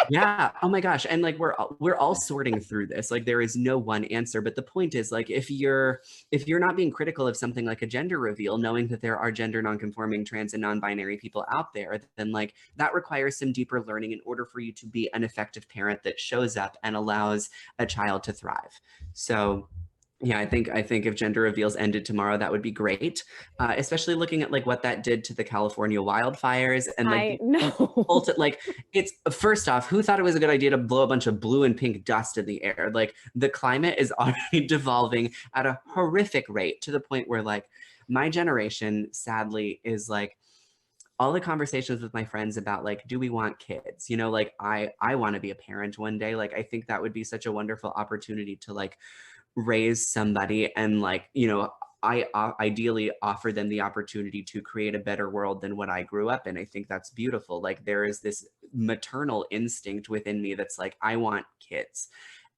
Yeah. Oh my gosh. And like we're all sorting through this. Like there is no one answer. But the point is, like, if you're not being critical of something like a gender reveal, knowing that there are gender nonconforming, trans, and non-binary people out there, then like that requires some deeper learning in order for you to be an effective parent that shows up and allows a child to thrive. So yeah, I think if gender reveals ended tomorrow, that would be great. Especially looking at like what that did to the California wildfires and like I know. like it's first off, who thought it was a good idea to blow a bunch of blue and pink dust in the air? Like the climate is already devolving at a horrific rate to the point where like my generation sadly is like all the conversations with my friends about like, do we want kids? You know, like I want to be a parent one day. Like I think that would be such a wonderful opportunity to like raise somebody and like, you know, I ideally offer them the opportunity to create a better world than what I grew up in. I think that's beautiful. Like there is this maternal instinct within me that's like, I want kids.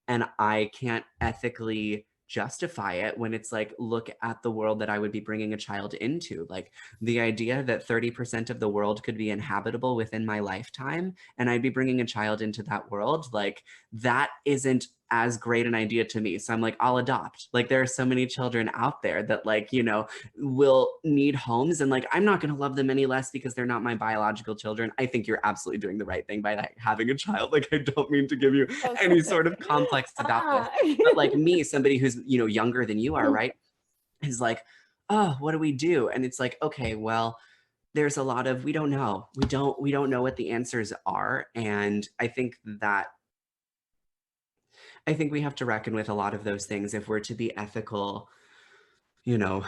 And I can't ethically justify it when it's like, look at the world that I would be bringing a child into. Like the idea that 30% of the world could be inhabitable within my lifetime and I'd be bringing a child into that world, like that isn't as great an idea to me. So I'm like, I'll adopt. Like there are so many children out there that like, you know, will need homes and like, I'm not going to love them any less because they're not my biological children. I think you're absolutely doing the right thing by like, having a child. Like I don't mean to give you any sort of complex about this, but like me, somebody who's, you know, younger than you are, right, is like, oh, what do we do? And it's like, okay, well, there's a lot of we don't know what the answers are. And I think we have to reckon with a lot of those things if we're to be ethical, you know,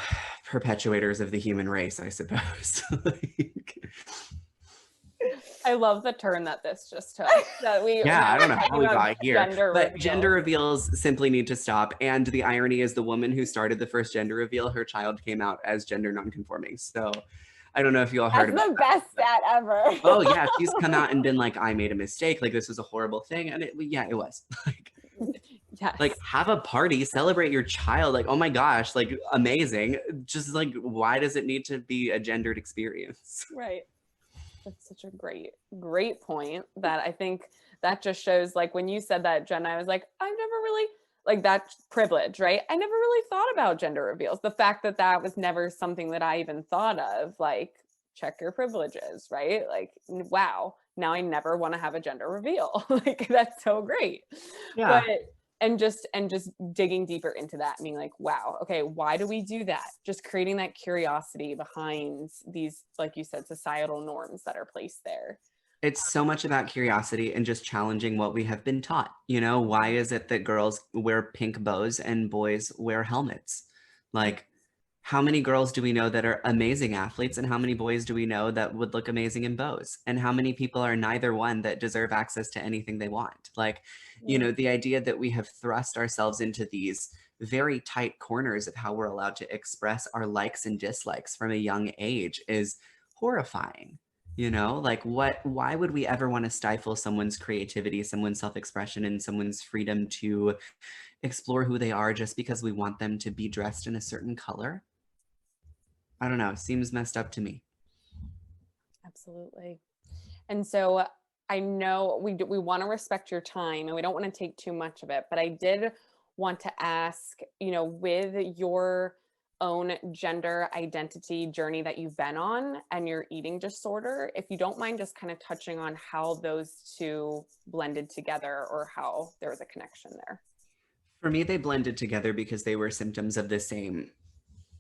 perpetuators of the human race, I suppose. I love the turn that this just took. That we I don't know how we got here, but reveals. gender reveals simply need to stop. And the irony is the woman who started the first gender reveal, her child came out as gender nonconforming. So I don't know if you all heard That's about the best stat ever. Oh yeah, she's come out and been like, I made a mistake. Like this was a horrible thing. And it was like, yes. Like have a party, celebrate your child. Like, oh my gosh, like amazing. Just like, why does it need to be a gendered experience? Right. That's such a great point that I think that just shows like when you said that, Jen, I was like, I've never really like that privilege, right? I never really thought about gender reveals. The fact that that was never something that I even thought of, like check your privileges, right? Like, wow, now I never want to have a gender reveal. Like that's so great. Yeah. But and just digging deeper into that, being like, wow, okay, why do we do that? Just creating that curiosity behind these, like you said, societal norms that are placed there. It's so much about curiosity and just challenging what we have been taught. You know, why is it that girls wear pink bows and boys wear helmets? Like, how many girls do we know that are amazing athletes and how many boys do we know that would look amazing in bows? And how many people are neither one that deserve access to anything they want? Like, you know, the idea that we have thrust ourselves into these very tight corners of how we're allowed to express our likes and dislikes from a young age is horrifying. You know, like why would we ever want to stifle someone's creativity, someone's self-expression, and someone's freedom to explore who they are just because we want them to be dressed in a certain color? I don't know. It seems messed up to me. Absolutely. And so I know we want to respect your time and we don't want to take too much of it, but I did want to ask, you know, with your own gender identity journey that you've been on and your eating disorder, if you don't mind just kind of touching on how those two blended together or how there was a connection there. For me, they blended together because they were symptoms of the same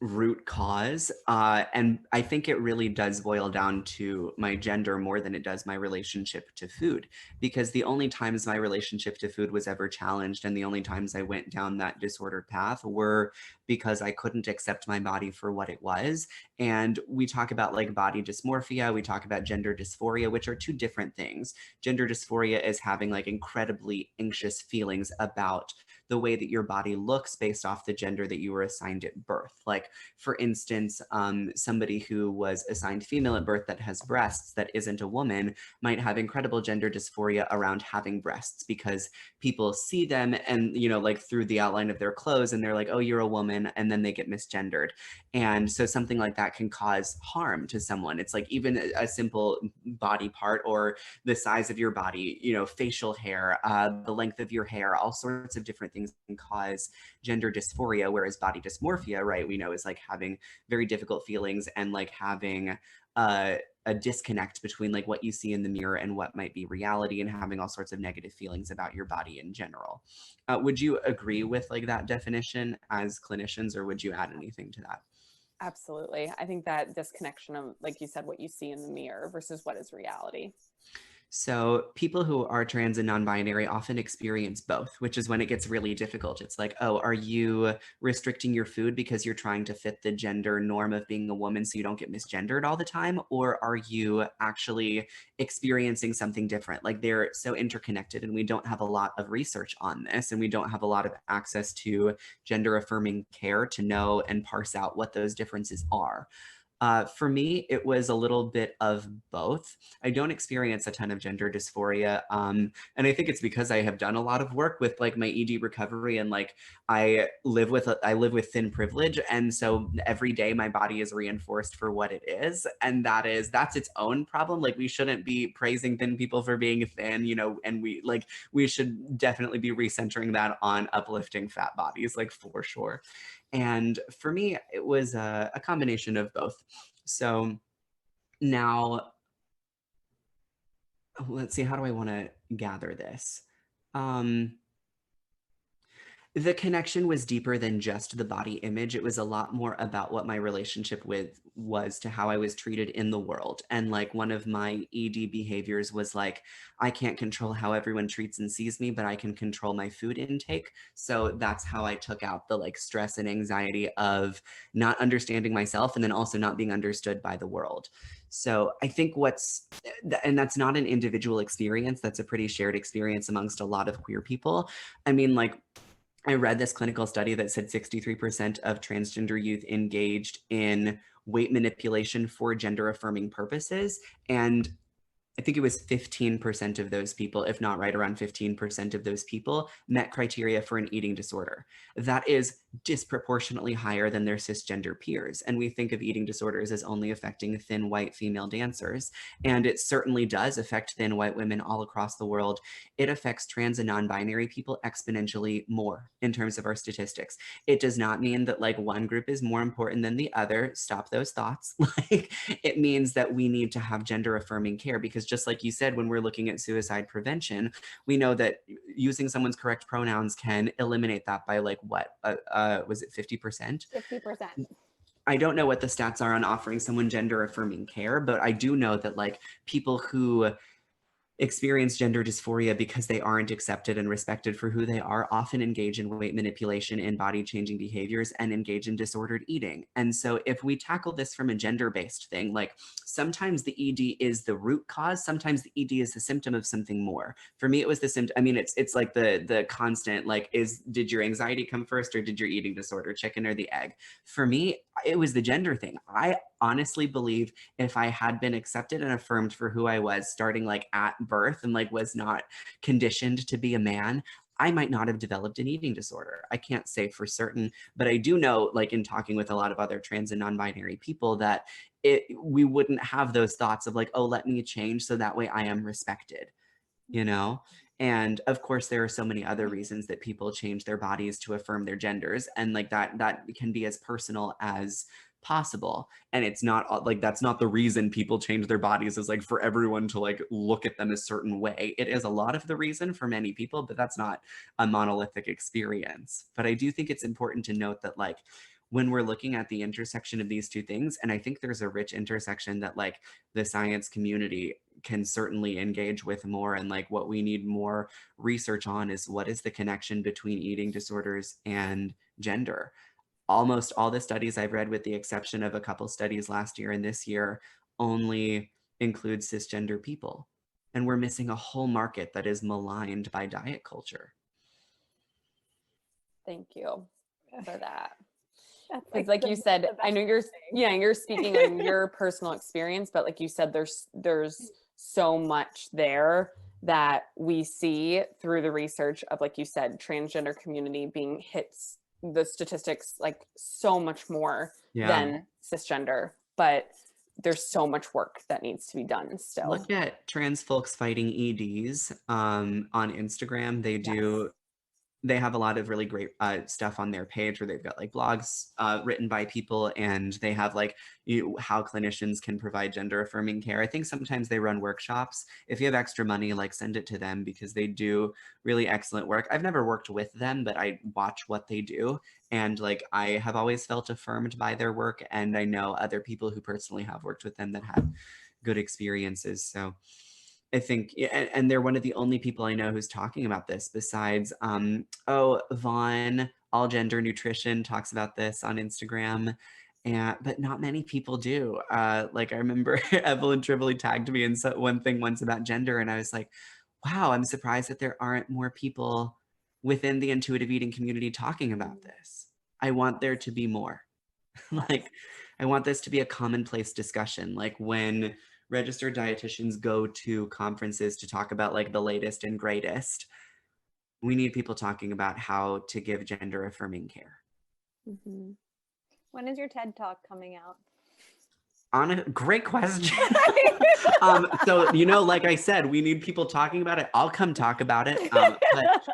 root cause. And I think it really does boil down to my gender more than it does my relationship to food, because the only times my relationship to food was ever challenged and the only times I went down that disordered path were because I couldn't accept my body for what it was. And we talk about like body dysmorphia, we talk about gender dysphoria, which are two different things. Gender dysphoria is having like incredibly anxious feelings about the way that your body looks based off the gender that you were assigned at birth. Like, for instance, somebody who was assigned female at birth that has breasts that isn't a woman might have incredible gender dysphoria around having breasts because people see them and, you know, like through the outline of their clothes, and they're like, oh, you're a woman, and then they get misgendered. And so something like that can cause harm to someone. It's like even a simple body part or the size of your body, you know, facial hair, the length of your hair, all sorts of different things can cause gender dysphoria, whereas body dysmorphia, right, we know is like having very difficult feelings and like having a disconnect between like what you see in the mirror and what might be reality, and having all sorts of negative feelings about your body in general. Would you agree with like that definition as clinicians, or would you add anything to that? Absolutely. I think that disconnection of, like you said, what you see in the mirror versus what is reality. So people who are trans and non-binary often experience both, which is when it gets really difficult. It's like, oh, are you restricting your food because you're trying to fit the gender norm of being a woman so you don't get misgendered all the time? Or are you actually experiencing something different? Like, they're so interconnected, and we don't have a lot of research on this, and we don't have a lot of access to gender affirming care to know and parse out what those differences are. For me, it was a little bit of both. I don't experience a ton of gender dysphoria. And I think it's because I have done a lot of work with like my ED recovery, and like I live with thin privilege. And so every day my body is reinforced for what it is. And that's its own problem. Like, we shouldn't be praising thin people for being thin, you know, and we should definitely be recentering that on uplifting fat bodies, like, for sure. And for me, it was a combination of both. So now, let's see, how do I want to gather this? The connection was deeper than just the body image. It was a lot more about what my relationship with was to how I was treated in the world. And like, one of my ED behaviors was like, I can't control how everyone treats and sees me, but I can control my food intake. So that's how I took out the like stress and anxiety of not understanding myself, and then also not being understood by the world. So I think and that's not an individual experience, that's a pretty shared experience amongst a lot of queer people. I mean, like, I read this clinical study that said 63% of transgender youth engaged in weight manipulation for gender affirming purposes. And I think it was 15% of those people, if not right around 15% of those people, met criteria for an eating disorder. That is disproportionately higher than their cisgender peers. And we think of eating disorders as only affecting thin white female dancers. And it certainly does affect thin white women all across the world. It affects trans and non-binary people exponentially more in terms of our statistics. It does not mean that like one group is more important than the other. Stop those thoughts. Like, it means that we need to have gender affirming care, because just like you said, when we're looking at suicide prevention, we know that using someone's correct pronouns can eliminate that by like what? Was it 50%? 50%. I don't know what the stats are on offering someone gender affirming care, but I do know that like people who experience gender dysphoria because they aren't accepted and respected for who they are often engage in weight manipulation and body changing behaviors, and engage in disordered eating. And so if we tackle this from a gender-based thing, like, sometimes the ED is the root cause, sometimes the ED is the symptom of something more. For me, it was the symptom. I mean, it's like the constant, like, did your anxiety come first, or did your eating disorder, chicken or the egg? For me, it was the gender thing. I honestly believe if I had been accepted and affirmed for who I was starting like at birth, and like was not conditioned to be a man, I might not have developed an eating disorder. I can't say for certain, but I do know, like, in talking with a lot of other trans and non-binary people, that we wouldn't have those thoughts of like, oh, let me change so that way I am respected, you know? And of course, there are so many other reasons that people change their bodies to affirm their genders, and like that can be as personal as possible. And it's not like, that's not the reason people change their bodies, is like for everyone to like look at them a certain way. It is a lot of the reason for many people, but that's not a monolithic experience. But I do think it's important to note that, like, when we're looking at the intersection of these two things, and I think there's a rich intersection that like the science community can certainly engage with more, and like what we need more research on is, what is the connection between eating disorders and gender? Almost all the studies I've read, with the exception of a couple studies last year and this year, only include cisgender people. And we're missing a whole market that is maligned by diet culture. Thank you for that. That's Because like you said, I know you're speaking on your personal experience, but like you said, there's so much there that we see through the research of, like you said, transgender community being hits the statistics like so much more than cisgender, but there's so much work that needs to be done still. Look at trans folks fighting EDs on Instagram. They have a lot of really great stuff on their page where they've got like blogs written by people, and they have like how clinicians can provide gender affirming care. I think sometimes they run workshops. If you have extra money, like send it to them because they do really excellent work. I've never worked with them, but I watch what they do. And like I have always felt affirmed by their work. And I know other people who personally have worked with them that have good experiences. So I think, and they're one of the only people I know who's talking about this besides, Vaughn, All Gender Nutrition talks about this on Instagram, but not many people do. Like I remember Evelyn Trivoli tagged me in one thing once about gender, and I was like, wow, I'm surprised that there aren't more people within the intuitive eating community talking about this. I want there to be more. Like, I want this to be a commonplace discussion. Like when registered dietitians go to conferences to talk about like the latest and greatest, we need people talking about how to give gender affirming care. Mm-hmm. When is your TED Talk coming out? Great question. So, like I said, we need people talking about it. I'll come talk about it. But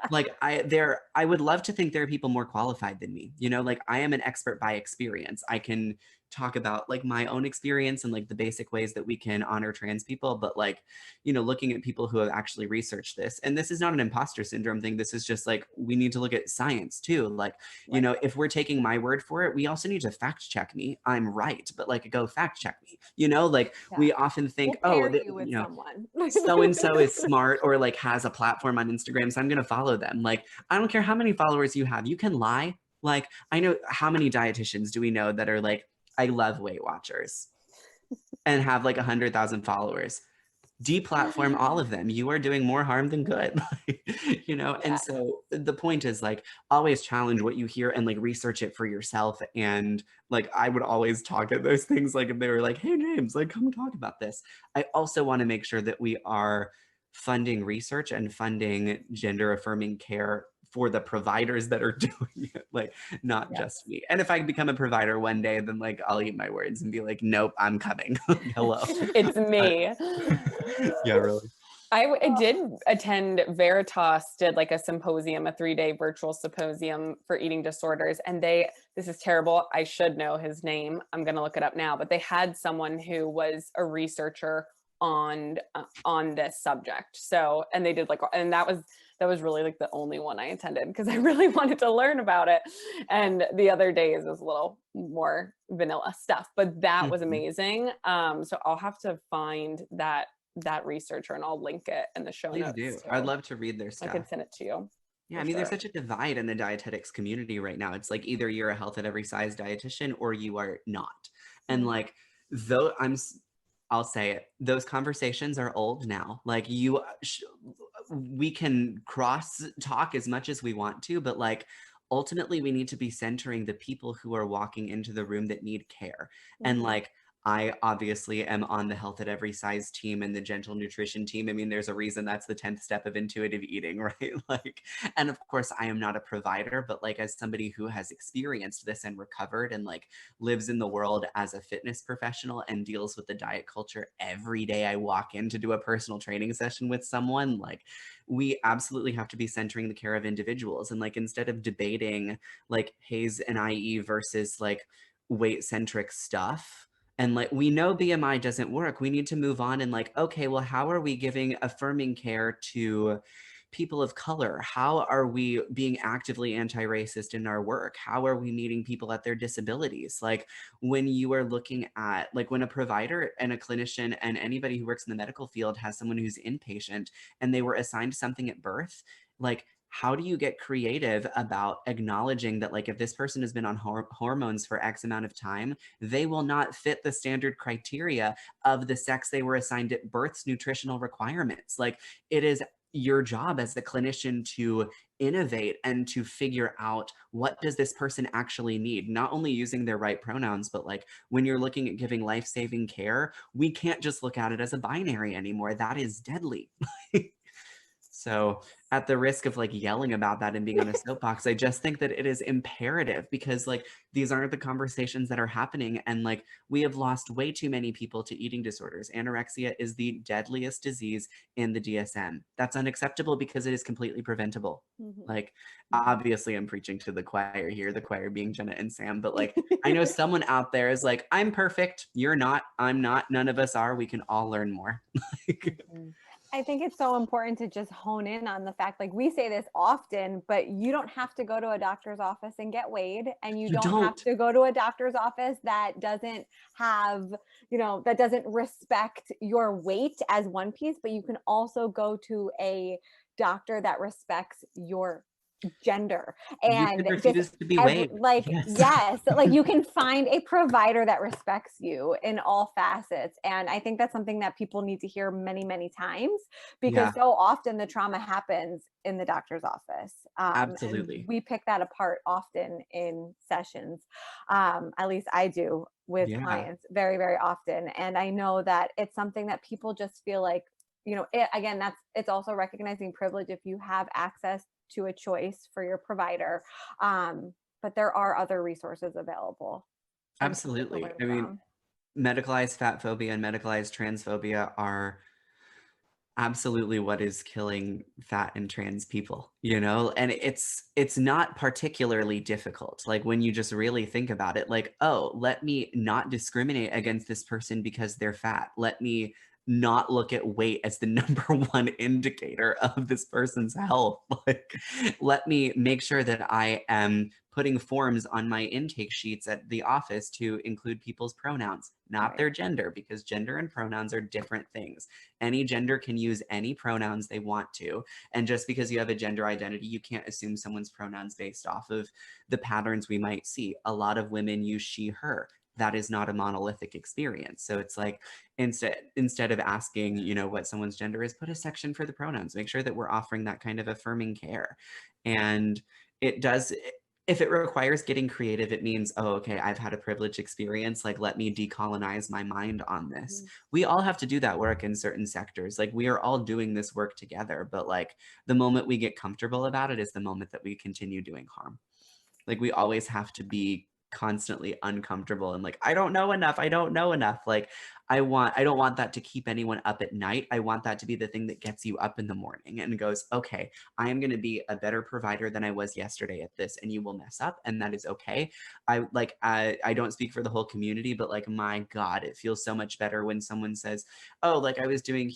like I would love to think there are people more qualified than me. Like I am an expert by experience. I can talk about like my own experience and like the basic ways that we can honor trans people, but like, looking at people who have actually researched this, and this is not an imposter syndrome thing. This is just like, we need to look at science too. Like, if we're taking my word for it, we also need to fact check me. I'm right, but like go fact check me, we often think, so-and-so is smart or like has a platform on Instagram, so I'm going to follow them. Like, I don't care how many followers you have. You can lie. Like, I know how many dietitians do we know that are like, I love Weight Watchers and have like 100,000 followers. Deplatform all of them. You are doing more harm than good, And so the point is like always challenge what you hear and like research it for yourself. And like I would always talk at those things, like if they were like, hey James, like come talk about this. I also want to make sure that we are funding research and funding gender affirming care for the providers that are doing it, like not just me. And if I become a provider one day, then like I'll eat my words and be like, nope, I'm coming. Hello. It's me. Yeah, really. I did attend Veritas did like a symposium, a 3-day virtual symposium for eating disorders. And this is terrible. I should know his name. I'm going to look it up now, but they had someone who was a researcher on this subject. So, and they did like, and that was really like the only one I attended because I really wanted to learn about it. And the other days is a little more vanilla stuff, but that was amazing. So I'll have to find that researcher and I'll link it in the show notes. Please do. Too. I'd love to read their stuff. I could send it to you. Yeah, I mean, there's such a divide in the dietetics community right now. It's like either you're a health at every size dietitian or you are not. And like, though I'll say it, those conversations are old now. Like we can cross talk as much as we want to, but like ultimately we need to be centering the people who are walking into the room that need care. And like, I obviously am on the health at every size team and the gentle nutrition team. I mean, there's a reason that's the 10th step of intuitive eating, right? Like, and of course I am not a provider, but like as somebody who has experienced this and recovered and like lives in the world as a fitness professional and deals with the diet culture every day I walk in to do a personal training session with someone, like we absolutely have to be centering the care of individuals. And like, instead of debating like Hayes and IE versus like weight centric stuff, and like, we know BMI doesn't work. We need to move on and like, okay, well, how are we giving affirming care to people of color? How are we being actively anti-racist in our work? How are we meeting people at their disabilities? Like when you are looking at, like when a provider and a clinician and anybody who works in the medical field has someone who's inpatient and they were assigned something at birth, like how do you get creative about acknowledging that like if this person has been on hormones for X amount of time, they will not fit the standard criteria of the sex they were assigned at birth's nutritional requirements. Like it is your job as a clinician to innovate and to figure out what does this person actually need, not only using their right pronouns, but like when you're looking at giving life-saving care, we can't just look at it as a binary anymore. That is deadly. So at the risk of like yelling about that and being on a soapbox, I just think that it is imperative, because like these aren't the conversations that are happening. And like we have lost way too many people to eating disorders. Anorexia is the deadliest disease in the DSM. That's unacceptable because it is completely preventable. Like, obviously I'm preaching to the choir here, the choir being Jenna and Sam, but like I know someone out there is like, I'm perfect, you're not, I'm not, none of us are, we can all learn more. I think it's so important to just hone in on the fact, like we say this often, but you don't have to go to a doctor's office and get weighed, and you don't have to go to a doctor's office that doesn't have, that doesn't respect your weight as one piece, but you can also go to a doctor that respects your gender and refuse to be weighed. Like yes, like you can find a provider that respects you in all facets. And I think that's something that people need to hear many, many times, because so often the trauma happens in the doctor's office. Absolutely. We pick that apart often in sessions. At least I do with clients very, very often. And I know that it's something that people just feel like, it's also recognizing privilege if you have access to a choice for your provider. But there are other resources available. Absolutely. I mean, medicalized fat phobia and medicalized transphobia are absolutely what is killing fat and trans people, and it's not particularly difficult. Like when you just really think about it, like, oh, let me not discriminate against this person because they're fat. Let me not look at weight as the number one indicator of this person's health. Like, let me make sure that I am putting forms on my intake sheets at the office to include people's pronouns, not their gender, because gender and pronouns are different things. Any gender can use any pronouns they want to. And just because you have a gender identity, you can't assume someone's pronouns based off of the patterns we might see. A lot of women use she, her. That is not a monolithic experience. So it's like, instead of asking, what someone's gender is, put a section for the pronouns. Make sure that we're offering that kind of affirming care. And it does, if it requires getting creative, it means, oh, okay, I've had a privileged experience. Like, let me decolonize my mind on this. We all have to do that work in certain sectors. Like, we are all doing this work together, but like the moment we get comfortable about it is the moment that we continue doing harm. Like, we always have to be constantly uncomfortable and like, I don't know enough. Like, I don't want that to keep anyone up at night. I want that to be the thing that gets you up in the morning and goes, okay, I am going to be a better provider than I was yesterday at this, and you will mess up, and that is okay. I don't speak for the whole community, but like, my God, it feels so much better when someone says, oh, like I was doing,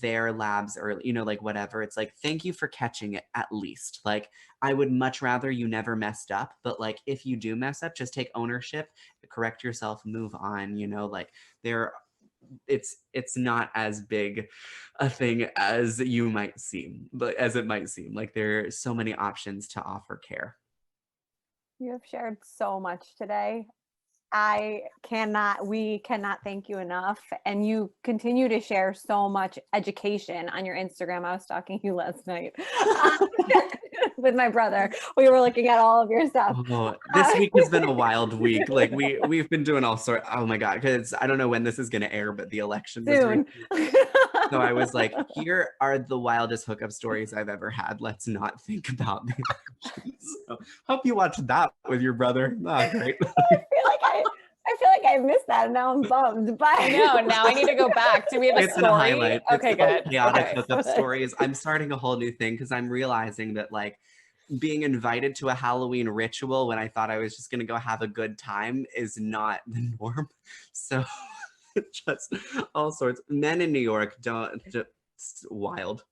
their labs, or, like whatever. It's like, thank you for catching it at least. Like, I would much rather you never messed up, but like, if you do mess up, just take ownership, correct yourself, move on, like it's not as big a thing as you might seem, but as it might seem. Like, there are so many options to offer care. You have shared so much today. We cannot thank you enough. And you continue to share so much education on your Instagram. I was stalking you last night with my brother. We were looking at all of your stuff. Oh, this week has been a wild week. Like we've been doing all sorts. Oh my God. Cause I don't know when this is going to air, but the election was soon. So I was like, here are the wildest hookup stories I've ever had. Let's not think about the elections. So, hope you watched that with your brother. Oh, great. I feel like I missed that, and now I'm bummed. But no, now I need to go back. Do we have a story? In a highlight. Okay, good. Chaotic hookup stories. I'm starting a whole new thing because I'm realizing that like being invited to a Halloween ritual when I thought I was just going to go have a good time is not the norm. So just all sorts. Men in New York just wild.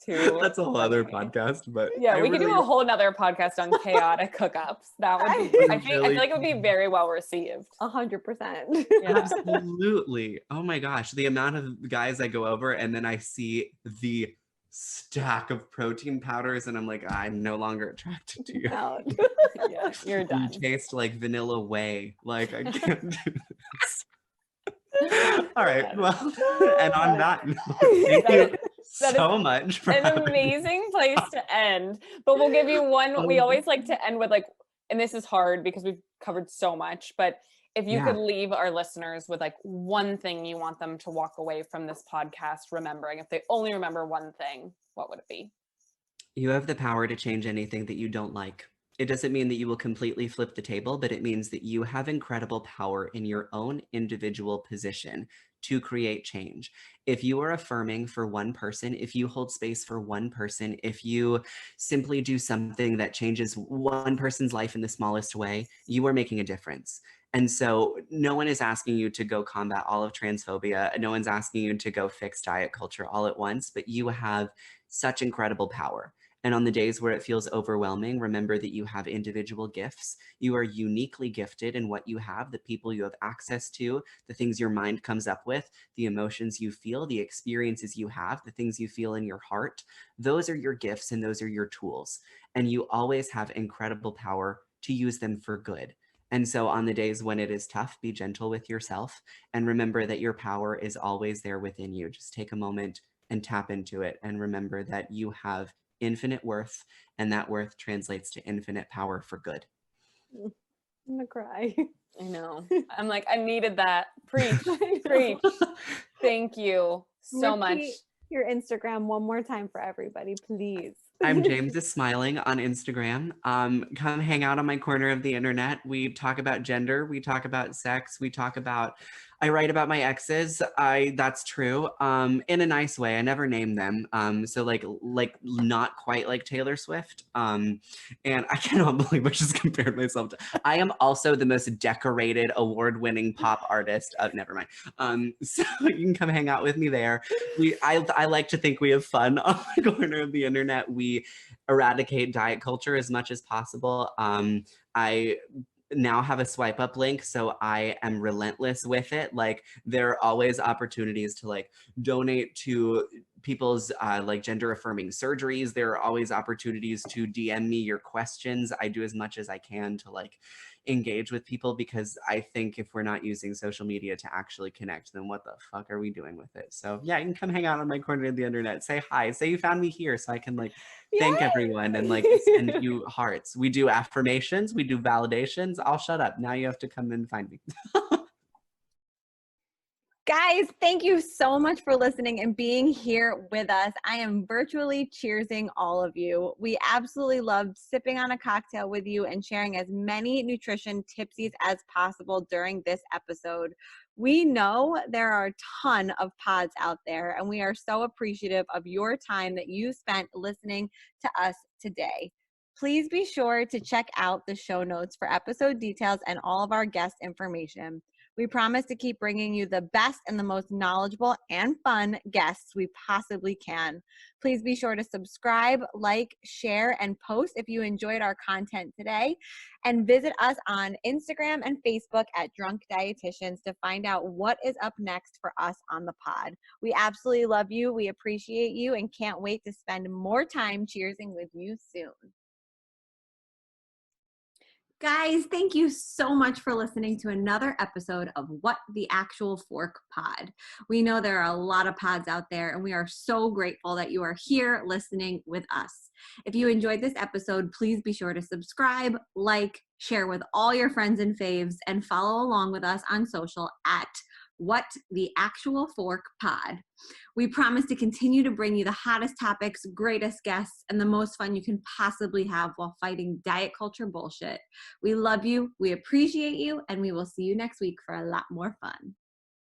That's a whole other podcast, but yeah, we could do a whole nother podcast on chaotic hookups. That would be, I feel like it would be very well received. 100%. Yeah. Absolutely. Oh my gosh, the amount of guys I go over and then I see the stack of protein powders and I'm like, I'm no longer attracted to you. Yeah, you're done. You taste like vanilla whey. Like, I can't do this. All right. Well, and on that note, thank you so much for an having me. amazing place to end. But we'll give you one. We Um, always like to end with like, and this is hard because we've covered so much, but if you could yeah. leave our listeners with like one thing you want them to walk away from this podcast remembering, if they only remember one thing, what would it be? You have the power to change anything that you don't like. It doesn't mean that you will completely flip the table, but it means that you have incredible power in your own individual position to create change. If you are affirming for one person, if you hold space for one person, if you simply do something that changes one person's life in the smallest way, you are making a difference. And so no one is asking you to go combat all of transphobia. No one's asking you to go fix diet culture all at once, but you have such incredible power. And on the days where it feels overwhelming, remember that you have individual gifts. You are uniquely gifted in what you have, the people you have access to, the things your mind comes up with, the emotions you feel, the experiences you have, the things you feel in your heart. Those are your gifts and those are your tools. And you always have incredible power to use them for good. And so on the days when it is tough, be gentle with yourself and remember that your power is always there within you. Just take a moment and tap into it and remember that you have infinite worth, and that worth translates to infinite power for good. I'm gonna cry. I know. I'm like, I needed that. Preach, preach. Thank you so much. Repeat your Instagram one more time for everybody, please. I'm James is Smiling on Instagram. Come hang out on my corner of the internet. We talk about gender. We talk about sex. I write about my exes. That's true. In a nice way. I never name them. So like not quite like Taylor Swift. And I cannot believe I just compared myself to. I am also the most decorated, award-winning pop artist. Never mind. So you can come hang out with me there. I like to think we have fun on the corner of the internet. We eradicate diet culture as much as possible. I now have a swipe up link, so I am relentless with it. Like there are always opportunities to like donate to people's like gender affirming surgeries. There are always opportunities to DM me your questions. I do as much as I can to like engage with people because I think if we're not using social media to actually connect, then what the fuck are we doing with it? So yeah, you can come hang out on my corner of the internet, say hi, say you found me here so I can like thank everyone and like send you hearts. We do affirmations, we do validations. I'll shut up. Now you have to come and find me. Guys, thank you so much for listening and being here with us. I am virtually cheersing all of you. We absolutely loved sipping on a cocktail with you and sharing as many nutrition tipsies as possible during this episode. We know there are a ton of pods out there, and we are so appreciative of your time that you spent listening to us today. Please be sure to check out the show notes for episode details and all of our guest information. We promise to keep bringing you the best and the most knowledgeable and fun guests we possibly can. Please be sure to subscribe, like, share, and post if you enjoyed our content today. And visit us on Instagram and Facebook at Drunk Dietitians to find out what is up next for us on the pod. We absolutely love you. We appreciate you and can't wait to spend more time cheersing with you soon. Guys, thank you so much for listening to another episode of What the Actual Fork Pod. We know there are a lot of pods out there, and we are so grateful that you are here listening with us. If you enjoyed this episode, please be sure to subscribe, like, share with all your friends and faves, and follow along with us on social at What the Actual Fork Pod. We promise to continue to bring you the hottest topics, greatest guests, and the most fun you can possibly have while fighting diet culture bullshit. We love you, we appreciate you, and we will see you next week for a lot more fun.